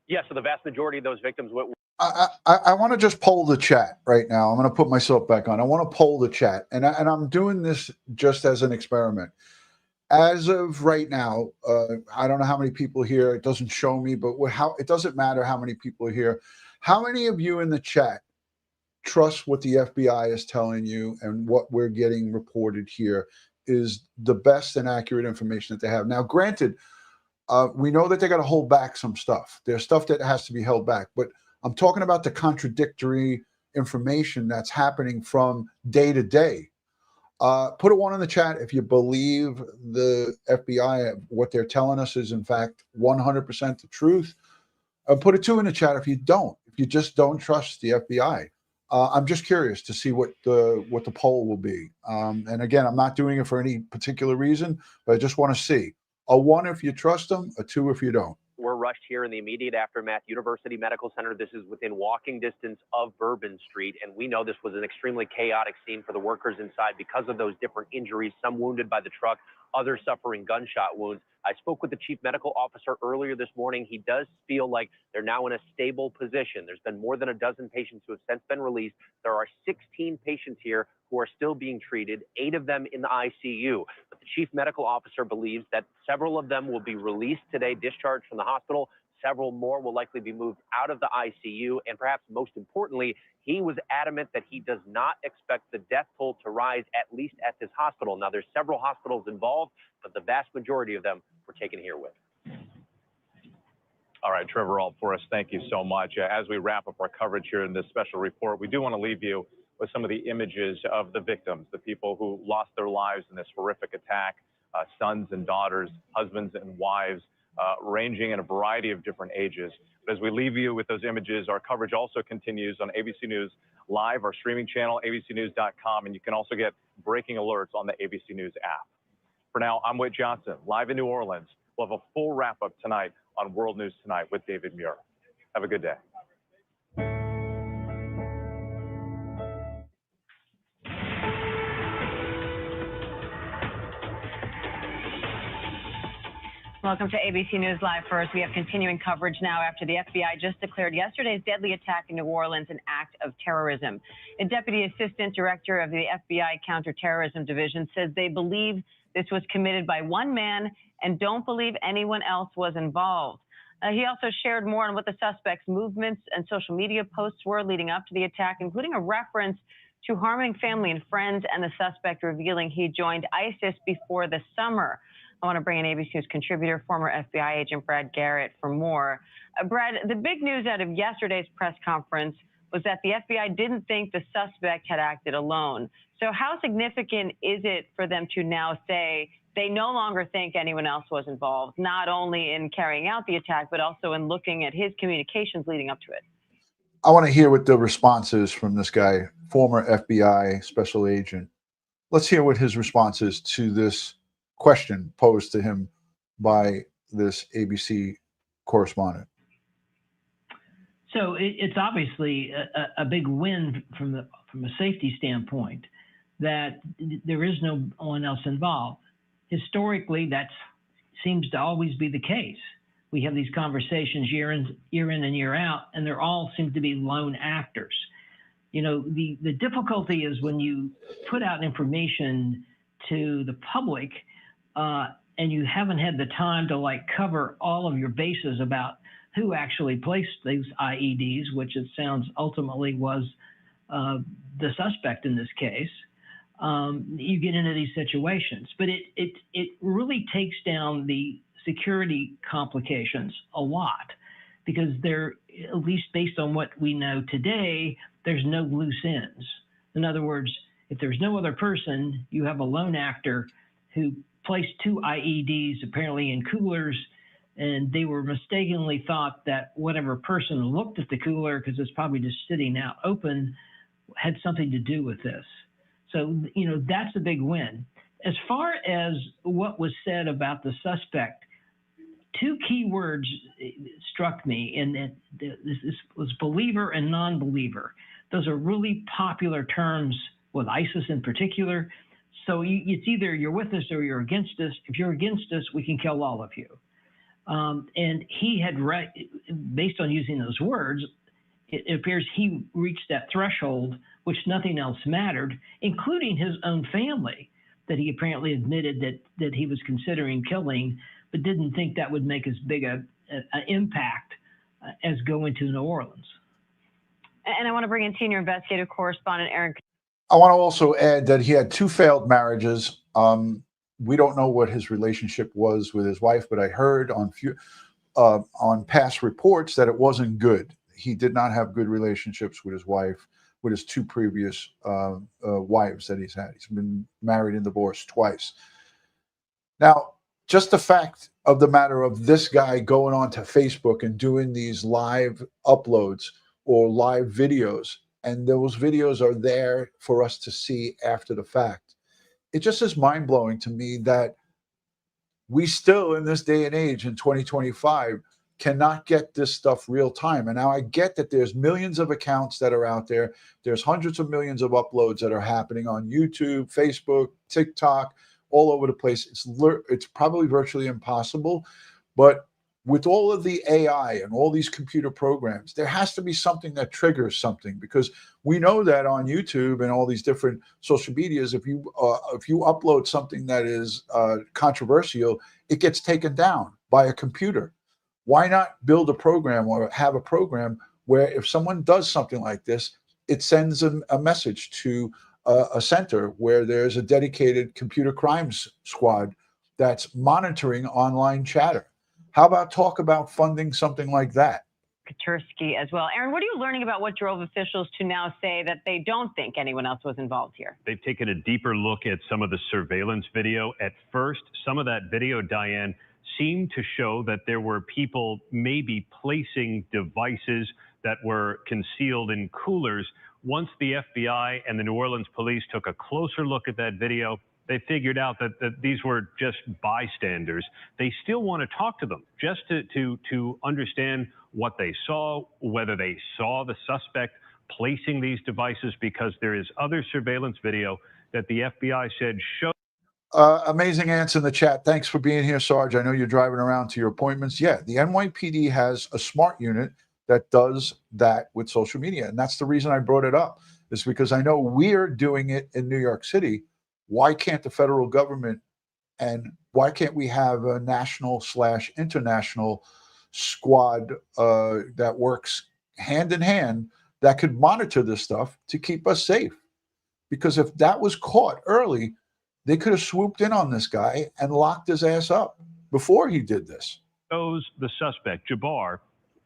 Yeah, so the vast majority of those victims. I want to just poll the chat right now. I'm going to put myself back on. I want to poll the chat, and I'm doing this just as an experiment. As of right now, I don't know how many people here. It doesn't show me, but it doesn't matter how many people are here. How many of you in the chat trust what the FBI is telling you and what we're getting reported here is the best and accurate information that they have? Now, granted, we know that they got to hold back some stuff. There's stuff that has to be held back, but I'm talking about the contradictory information that's happening from day to day. Put a 1 in the chat if you believe the FBI, what they're telling us is in fact 100% the truth. Put a 2 in the chat if you don't, if you just don't trust the FBI. I'm just curious to see what the poll will be. And again, I'm not doing it for any particular reason, but I just want to see. A 1 if you trust them, a 2 if you don't. We're rushed here in the immediate aftermath. University Medical Center, this is within walking distance of Bourbon Street, and we know this was an extremely chaotic scene for the workers inside because of those different injuries, some wounded by the truck, others suffering gunshot wounds. I spoke with the chief medical officer earlier this morning. He does feel like they're now in a stable position. There's been more than a dozen patients who have since been released. There are 16 patients here who are still being treated, 8 of them in the ICU. But the chief medical officer believes that several of them will be released today, discharged from the hospital. Several more will likely be moved out of the ICU. And perhaps most importantly, he was adamant that he does not expect the death toll to rise, at least at this hospital. Now, there's several hospitals involved, but the vast majority of them were taken here with. All right, Trevor Alt-Forrest, thank you so much. As we wrap up our coverage here in this special report, we do want to leave you with some of the images of the victims, the people who lost their lives in this horrific attack, sons and daughters, husbands and wives, ranging in a variety of different ages. But as we leave you with those images, our coverage also continues on ABC News Live, our streaming channel, abcnews.com, and you can also get breaking alerts on the ABC News app. For now, I'm Whit Johnson, live in New Orleans. We'll have a full wrap-up tonight on World News Tonight with David Muir. Have a good day. Welcome to ABC News Live. First, we have continuing coverage now after the FBI just declared yesterday's deadly attack in New Orleans an act of terrorism. A deputy assistant director of the FBI Counterterrorism Division says they believe this was committed by one man and don't believe anyone else was involved. He also shared more on what the suspect's movements and social media posts were leading up to the attack, including a reference to harming family and friends, and the suspect revealing he joined ISIS before the summer. I want to bring in ABC News contributor, former FBI agent Brad Garrett, for more. Brad, the big news out of yesterday's press conference was that the FBI didn't think the suspect had acted alone. So how significant is it for them to now say they no longer think anyone else was involved, not only in carrying out the attack, but also in looking at his communications leading up to it? I want to hear what the response is from this guy, former FBI special agent. Let's hear what his response is to this question posed to him by this ABC correspondent. So it's obviously a big win from a safety standpoint that there is no one else involved. Historically, that seems to always be the case. We have these conversations year in and year out, and they all seem to be lone actors. You know, the difficulty is when you put out information to the public and you haven't had the time to cover all of your bases about who actually placed these IEDs, which it sounds ultimately was the suspect in this case. You get into these situations, but it really takes down the security complications a lot, because there, at least based on what we know today, there's no loose ends. In other words, if there's no other person, you have a lone actor who placed 2 IEDs apparently in coolers, and they were mistakenly thought that whatever person looked at the cooler, because it's probably just sitting out open, had something to do with this. So, you know, that's a big win. As far as what was said about the suspect, 2 key words struck me, and this was believer and non-believer. Those are really popular terms with ISIS in particular. So it's either you're with us or you're against us. If you're against us, we can kill all of you. And he had, based on using those words, it appears he reached that threshold, which nothing else mattered, including his own family, that he apparently admitted that he was considering killing, but didn't think that would make as big an impact as going to New Orleans. And I want to bring in senior investigative correspondent Aaron. I want to also add that he had 2 failed marriages. We don't know what his relationship was with his wife, but I heard on past reports that it wasn't good. He did not have good relationships with his wife, with his 2 previous wives that he's had. He's been married and divorced twice. Now, just the fact of the matter of this guy going on to Facebook and doing these live uploads or live videos, and those videos are there for us to see after the fact. It just is mind-blowing to me that we still, in this day and age, in 2025, cannot get this stuff real time. And now I get that there's millions of accounts that are out there. There's hundreds of millions of uploads that are happening on YouTube, Facebook, TikTok, all over the place. It's probably virtually impossible. But with all of the AI and all these computer programs, there has to be something that triggers something, because we know that on YouTube and all these different social medias, if you upload something that is controversial, it gets taken down by a computer. Why not build a program or have a program where if someone does something like this, it sends a message to a center where there's a dedicated computer crimes squad that's monitoring online chatter? How about talk about funding something like that? Katursky as well. Aaron, what are you learning about what drove officials to now say that they don't think anyone else was involved here? They've taken a deeper look at some of the surveillance video. At first, some of that video, Diane, seemed to show that there were people maybe placing devices that were concealed in coolers. Once the FBI and the New Orleans police took a closer look at that video, they figured out that these were just bystanders. They still want to talk to them just to understand what they saw, whether they saw the suspect placing these devices, because there is other surveillance video that the FBI said showed. Amazing ants in the chat. Thanks for being here, Sarge. I know you're driving around to your appointments. Yeah, the NYPD has a smart unit that does that with social media. And that's the reason I brought it up, is because I know we're doing it in New York City. Why can't the federal government, and why can't we have a national/international squad that works hand in hand that could monitor this stuff to keep us safe? Because if that was caught early, they could have swooped in on this guy and locked his ass up before he did this. Shows the suspect, Jabbar,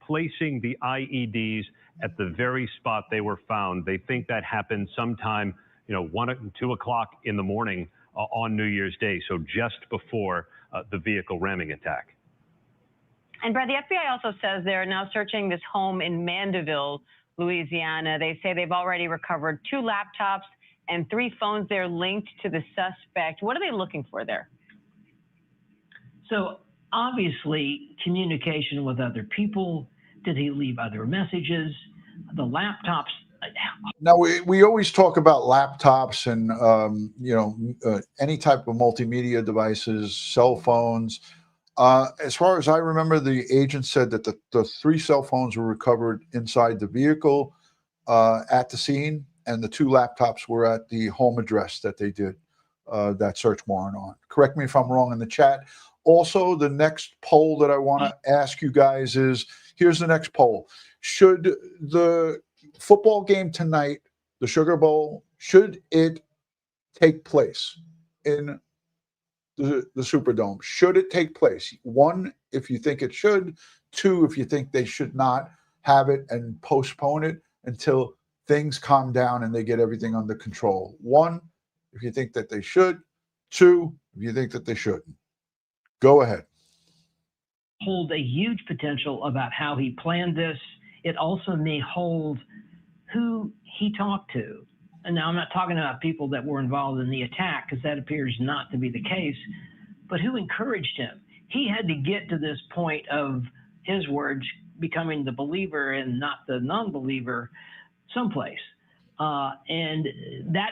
placing the IEDs at the very spot they were found. They think that happened sometime, 1, 2 o'clock in the morning on New Year's Day, so just before the vehicle ramming attack. And Brad, the FBI also says they're now searching this home in Mandeville, Louisiana. They say they've already recovered 2 laptops and 3 phones there linked to the suspect. What are they looking for there? So obviously, communication with other people. Did he leave other messages? The laptops. Now, we always talk about laptops and, any type of multimedia devices, cell phones. As far as I remember, the agent said that the 3 cell phones were recovered inside the vehicle at the scene, and the 2 laptops were at the home address that they did that search warrant on. Correct me if I'm wrong in the chat. Also, the next poll that I want to ask you guys is, here's the next poll. Should the football game tonight, the Sugar Bowl, should it take place in the Superdome? Should it take place? 1, if you think it should. 2, if you think they should not have it and postpone it until things calm down and they get everything under control. 1, if you think that they should. 2, if you think that they shouldn't. Go ahead. Hold a huge potential about how he planned this. It also may hold who he talked to. And now I'm not talking about people that were involved in the attack, because that appears not to be the case, but who encouraged him. He had to get to this point of, his words, becoming the believer and not the non-believer someplace. And that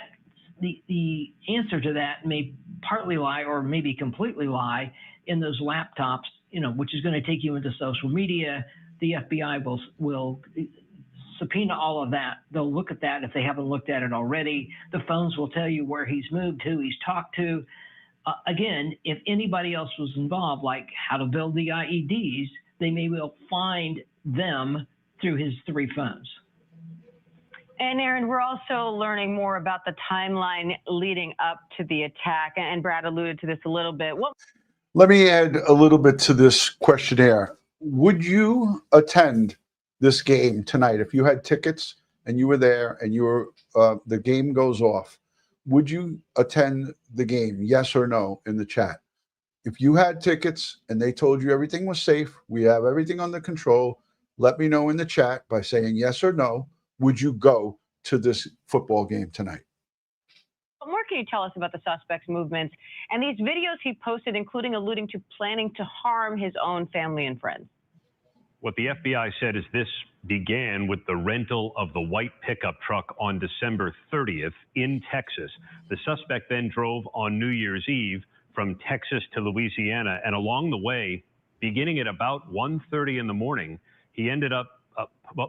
the answer to that may partly lie, or maybe completely lie, in those laptops, which is going to take you into social media. The FBI will subpoena all of that. They'll look at that if they haven't looked at it already. The phones will tell you where he's moved, who he's talked to. Again, if anybody else was involved, like how to build the IEDs, they may well find them through his 3 phones. And Aaron, we're also learning more about the timeline leading up to the attack. And Brad alluded to this a little bit. Let me add a little bit to this questionnaire. Would you attend this game tonight if you had tickets and you were there and you were the game goes off? Would you attend the game? Yes or no in the chat. If you had tickets and they told you everything was safe, we have everything under control, let me know in the chat by saying yes or no. Would you go to this football game tonight? What more can you tell us about the suspect's movements and these videos he posted, including alluding to planning to harm his own family and friends? What the FBI said is this began with the rental of the white pickup truck on December 30th in Texas. The suspect then drove on New Year's Eve from Texas to Louisiana, and along the way, beginning at about 1:30 in the morning, he ended up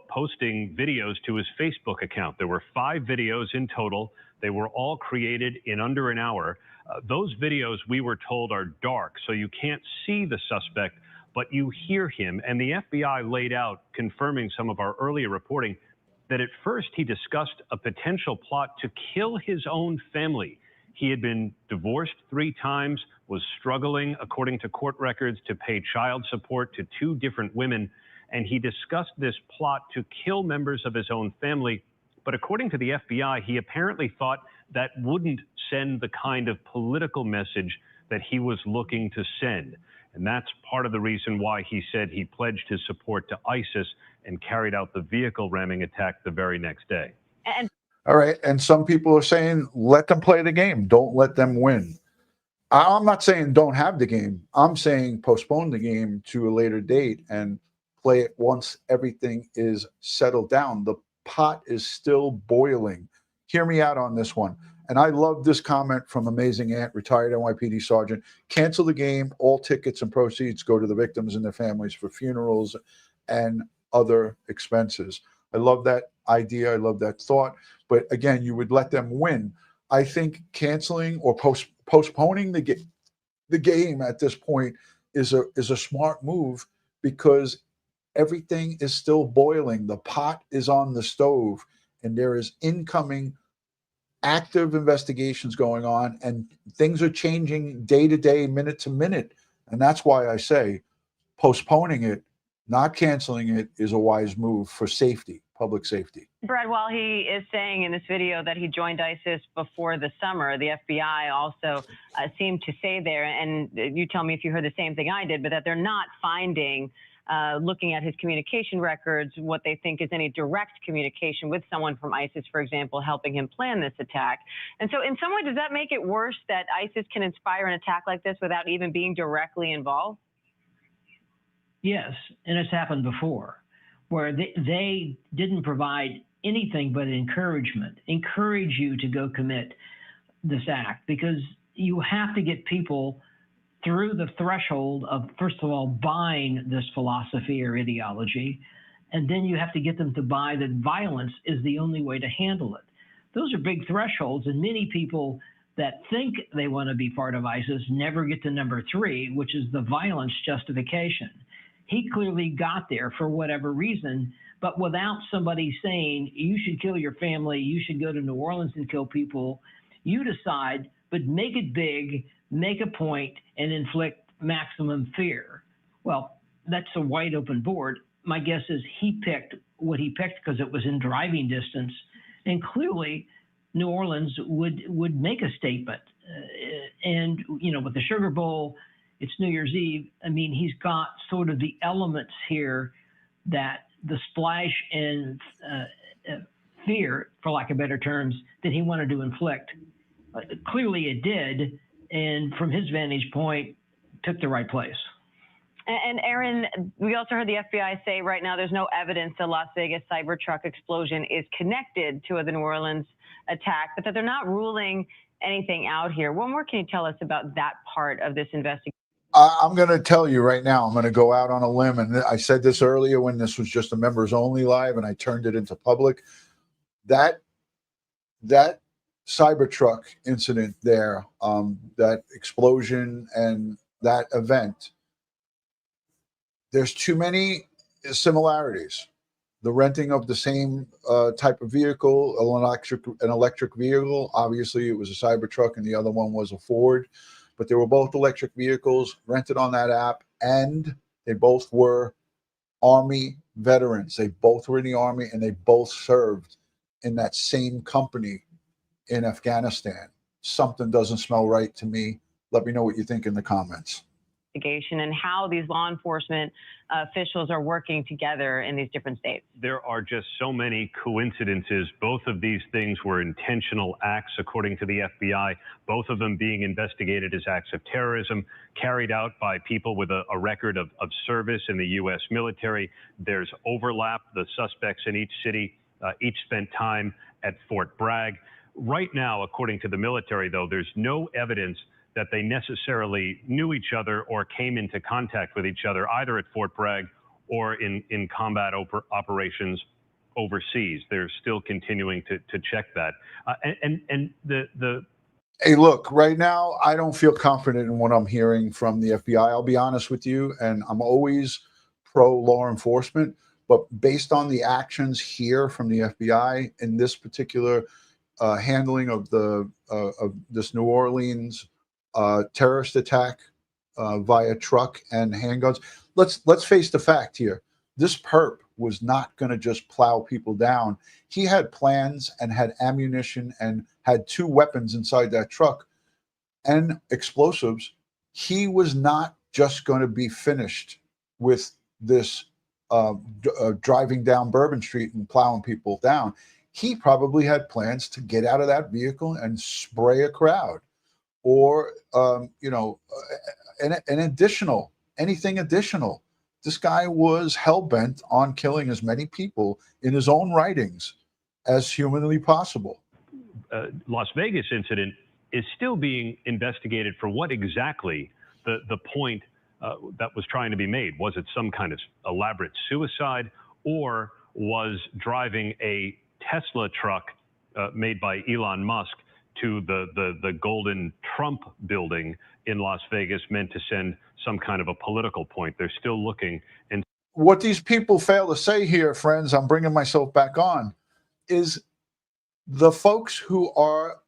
posting videos to his Facebook account. There were 5 videos in total. They were all created in under an hour. Those videos, we were told, are dark, so you can't see the suspect, but you hear him. And the FBI laid out, confirming some of our earlier reporting, that at first he discussed a potential plot to kill his own family. He had been divorced 3 times, was struggling, according to court records, to pay child support to 2 different women, and he discussed this plot to kill members of his own family. But according to the FBI, he apparently thought that wouldn't send the kind of political message that he was looking to send. And that's part of the reason why he said he pledged his support to ISIS and carried out the vehicle ramming attack the very next day. All right. And some people are saying, let them play the game. Don't let them win. I'm not saying don't have the game. I'm saying postpone the game to a later date and play it once everything is settled down. The pot is still boiling. Hear me out on this one. And I love this comment from Amazing Ant, retired NYPD sergeant. Cancel the game. All tickets and proceeds go to the victims and their families for funerals and other expenses. I love that idea. I love that thought. But again, you would let them win. I think canceling or postponing the game at this point is a smart move, because everything is still boiling. The pot is on the stove, and there is incoming active investigations going on, and things are changing day to day, minute to minute. And that's why I say postponing it, not canceling it, is a wise move for safety, public safety. Brad, while he is saying in this video that he joined ISIS before the summer, the FBI also seemed to say there, and you tell me if you heard the same thing I did, but that they're not finding, looking at his communication records, what they think is any direct communication with someone from ISIS, for example, helping him plan this attack. And so in some way, does that make it worse that ISIS can inspire an attack like this without even being directly involved? Yes, and it's happened before, where they didn't provide anything but encouragement, encourage you to go commit this act, because you have to get people through the threshold of, first of all, buying this philosophy or ideology, and then you have to get them to buy that violence is the only way to handle it. Those are big thresholds, and many people that think they want to be part of ISIS never get to number 3, which is the violence justification. He clearly got there for whatever reason, but without somebody saying, you should kill your family, you should go to New Orleans and kill people, you decide, but make it big, make a point, and inflict maximum fear. Well, that's a wide open board. My guess is he picked what he picked because it was in driving distance, and clearly New Orleans would make a statement. And, you know, with the Sugar Bowl, it's New Year's Eve. I mean, he's got sort of the elements here that the splash and fear, for lack of better terms, that he wanted to inflict. Clearly it did, and from his vantage point, took the right place. And Aaron, we also heard the FBI say right now there's no evidence the Las Vegas Cybertruck explosion is connected to the New Orleans attack, but that they're not ruling anything out here. What more can you tell us about that part of this investigation? I'm going to tell you right now, I'm going to go out on a limb. And I said this earlier when this was just a members only live and I turned it into public. That Cybertruck incident there, that explosion and that event, there's too many similarities. The renting of the same type of vehicle, an electric vehicle. Obviously, it was a Cybertruck and the other one was a Ford. But they were both electric vehicles rented on that app, and they both were Army veterans. They both were in the Army, and they both served in that same company in Afghanistan. Something doesn't smell right to me. Let me know what you think in the comments. investigation and how these law enforcement officials are working together in these different states? There are just so many coincidences. Both of these things were intentional acts, according to the FBI, both of them being investigated as acts of terrorism carried out by people with a record of service in the U.S. military. There's overlap. The suspects in each city each spent time at Fort Bragg. Right now, according to the military, though, there's no evidence that they necessarily knew each other or came into contact with each other, either at Fort Bragg or in combat operations overseas. They're still continuing to check that. Hey, look, right now, I don't feel confident in what I'm hearing from the FBI. I'll be honest with you, and I'm always pro law enforcement, but based on the actions here from the FBI in this particular handling of this New Orleans terrorist attack via truck and handguns. Let's face the fact here. This perp was not going to just plow people down. He had plans and had ammunition and had 2 weapons inside that truck and explosives. He was not just going to be finished with this driving down Bourbon Street and plowing people down. He probably had plans to get out of that vehicle and spray a crowd, or anything additional. This guy was hell-bent on killing as many people in his own writings as humanly possible. Las Vegas incident is still being investigated for what exactly the point that was trying to be made. Was it some kind of elaborate suicide, or was driving a Tesla truck made by Elon Musk to the Golden Trump building in Las Vegas meant to send some kind of a political point? They're still looking. And what these people fail to say here, friends, I'm bringing myself back on, is the folks who are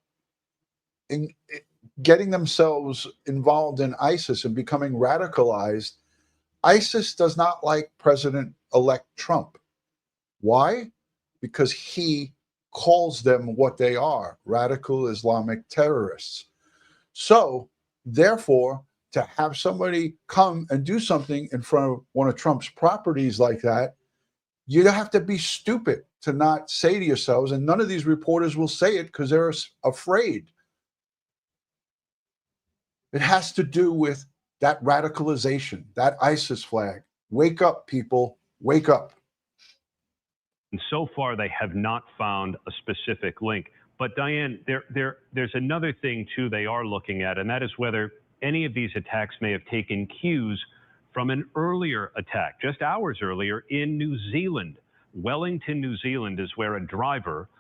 getting themselves involved in ISIS and becoming radicalized. ISIS does not like President-elect Trump. Why? Because he calls them what they are, radical Islamic terrorists. So, therefore, to have somebody come and do something in front of one of Trump's properties like that, you have to be stupid to not say to yourselves, and none of these reporters will say it because they're afraid. It has to do with that radicalization, that ISIS flag. Wake up, people, wake up. And so far, they have not found a specific link. But Diane, there's another thing, too, they are looking at, and that is whether any of these attacks may have taken cues from an earlier attack, just hours earlier in New Zealand. Wellington, New Zealand is where a driver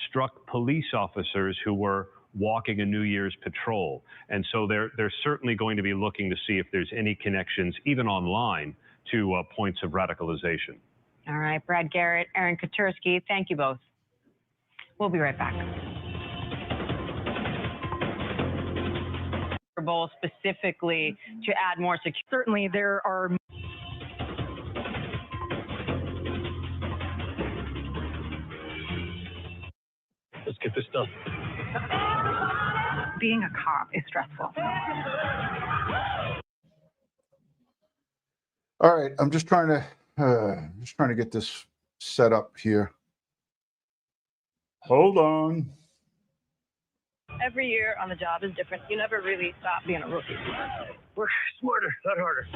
struck police officers who were walking a New Year's patrol. And so they're certainly going to be looking to see if there's any connections, even online, to points of radicalization. All right, Brad Garrett, Aaron Katursky, thank you both. We'll be right back. Bowl specifically to add more security. Certainly, there are. Let's get this done. Being a cop is stressful. All right, I'm just trying to get this set up here. Hold on. Every year on the job is different. You never really stop being a rookie. Work smarter, not harder.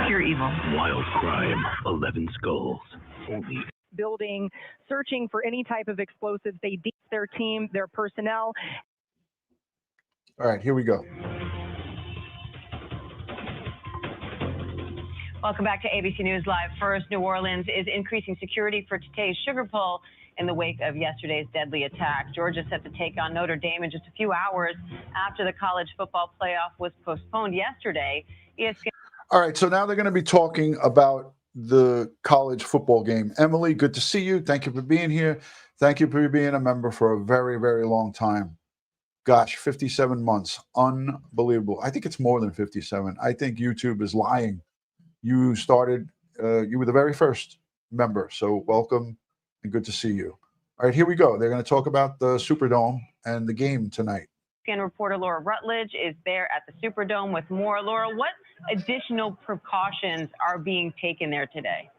Pure evil. Wild crime, 11 skulls. Only Building, searching for any type of explosives. They deep their team, their personnel. All right, here we go. Welcome back to ABC News Live. First, New Orleans is increasing security for today's Sugar Bowl in the wake of yesterday's deadly attack. Georgia set to take on Notre Dame in just a few hours after the college football playoff was postponed yesterday. ESPN. All right, so now they're going to be talking about the college football game. Emily, good to see you. Thank you for being here. Thank you for being a member for a very, very long time. Gosh, 57 months. Unbelievable. I think it's more than 57. I think YouTube is lying. You started, you were the very first member. So welcome and good to see you. All right, here we go. They're going to talk about the Superdome and the game tonight. ESPN reporter Laura Rutledge is there at the Superdome with more. Laura, what additional precautions are being taken there today?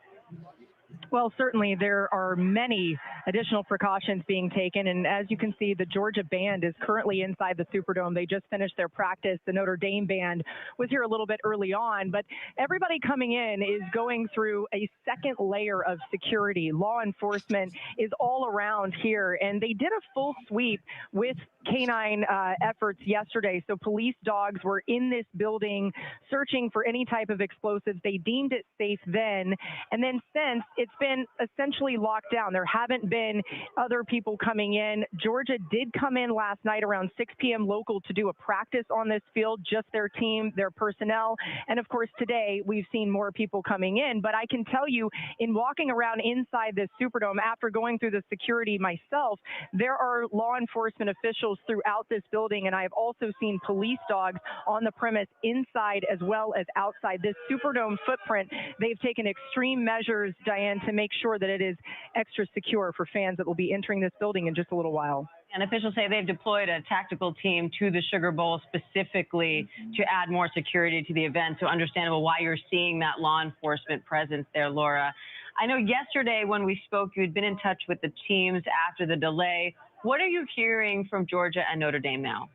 Well, certainly there are many additional precautions being taken. And as you can see, the Georgia band is currently inside the Superdome. They just finished their practice. The Notre Dame band was here a little bit early on, but everybody coming in is going through a second layer of security. Law enforcement is all around here, and they did a full sweep with canine efforts yesterday. So police dogs were in this building searching for any type of explosives. They deemed it safe then. And then since, it's been essentially locked down. There haven't been other people coming in. Georgia did come in last night around 6 p.m. local to do a practice on this field, just their team, their personnel. And of course, today we've seen more people coming in. But I can tell you, in walking around inside this Superdome, after going through the security myself, there are law enforcement officials throughout this building. And I've also seen police dogs on the premise inside as well as outside. This Superdome footprint, they've taken extreme measures, Diane, to make sure that it is extra secure for fans that will be entering this building in just a little while. And officials say they've deployed a tactical team to the Sugar Bowl specifically to add more security to the event. So understandable why you're seeing that law enforcement presence there, Laura. I know yesterday when we spoke, you had been in touch with the teams after the delay. What are you hearing from Georgia and Notre Dame now?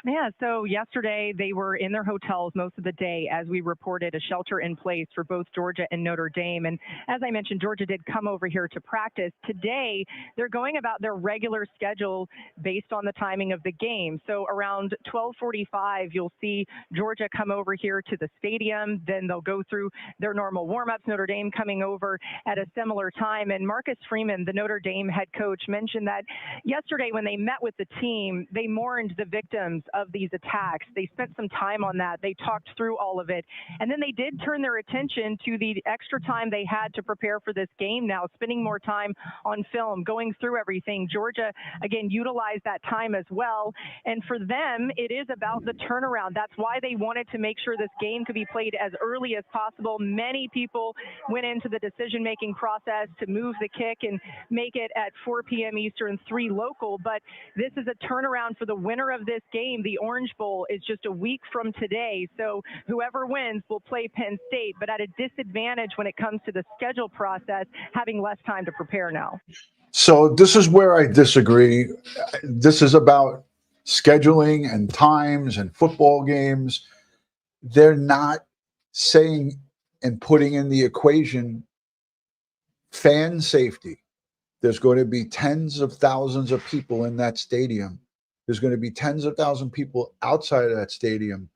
Yeah, so yesterday they were in their hotels most of the day as we reported a shelter in place for both Georgia and Notre Dame. And as I mentioned, Georgia did come over here to practice. Today, they're going about their regular schedule based on the timing of the game. So around 12:45, you'll see Georgia come over here to the stadium. Then they'll go through their normal warm-ups. Notre Dame coming over at a similar time. And Marcus Freeman, the Notre Dame head coach, mentioned that yesterday when they met with the team, they mourned the victims of these attacks. They spent some time on that. They talked through all of it. And then they did turn their attention to the extra time they had to prepare for this game now, spending more time on film, going through everything. Georgia, again, utilized that time as well. And for them, it is about the turnaround. That's why they wanted to make sure this game could be played as early as possible. Many people went into the decision-making process to move the kick and make it at 4 p.m. Eastern, 3 local. But this is a turnaround for the winner of this game. The Orange Bowl is just a week from today, so whoever wins will play Penn State, but at a disadvantage when it comes to the schedule process, having less time to prepare now. So this is where I disagree. This is about scheduling and times and football games. They're not saying and putting in the equation fan safety. There's going to be tens of thousands of people in that stadium. There's going to be tens of thousands of people outside of that stadium.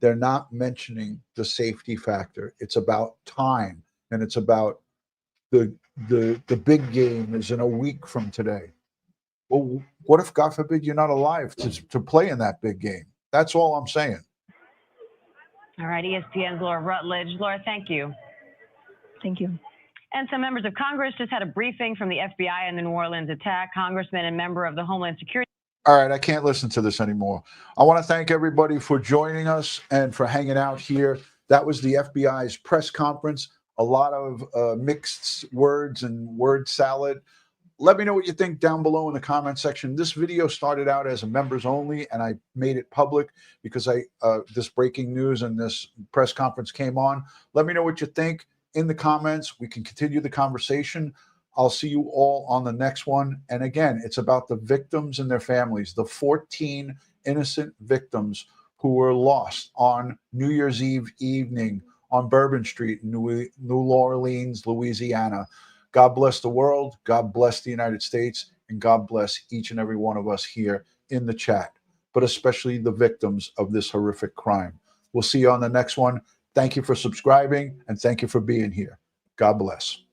They're not mentioning the safety factor. It's about time, and it's about the big game is in a week from today. Well, what if, God forbid, you're not alive to play in that big game? That's all I'm saying. All right, ESPN's Laura Rutledge. Laura, thank you. Thank you. And some members of Congress just had a briefing from the FBI and the New Orleans attack. Congressman and member of the Homeland Security. All right, I can't listen to this anymore. I want to thank everybody for joining us and for hanging out here. That was the FBI's press conference. A lot of mixed words and word salad. Let me know what you think down below in the comment section. This video started out as a members only, and I made it public because this breaking news and this press conference came on. Let me know what you think in the comments. We can continue the conversation. I'll see you all on the next one. And again, it's about the victims and their families, the 14 innocent victims who were lost on New Year's Eve evening on Bourbon Street in New Orleans, Louisiana. God bless the world. God bless the United States. And God bless each and every one of us here in the chat, but especially the victims of this horrific crime. We'll see you on the next one. Thank you for subscribing, and thank you for being here. God bless.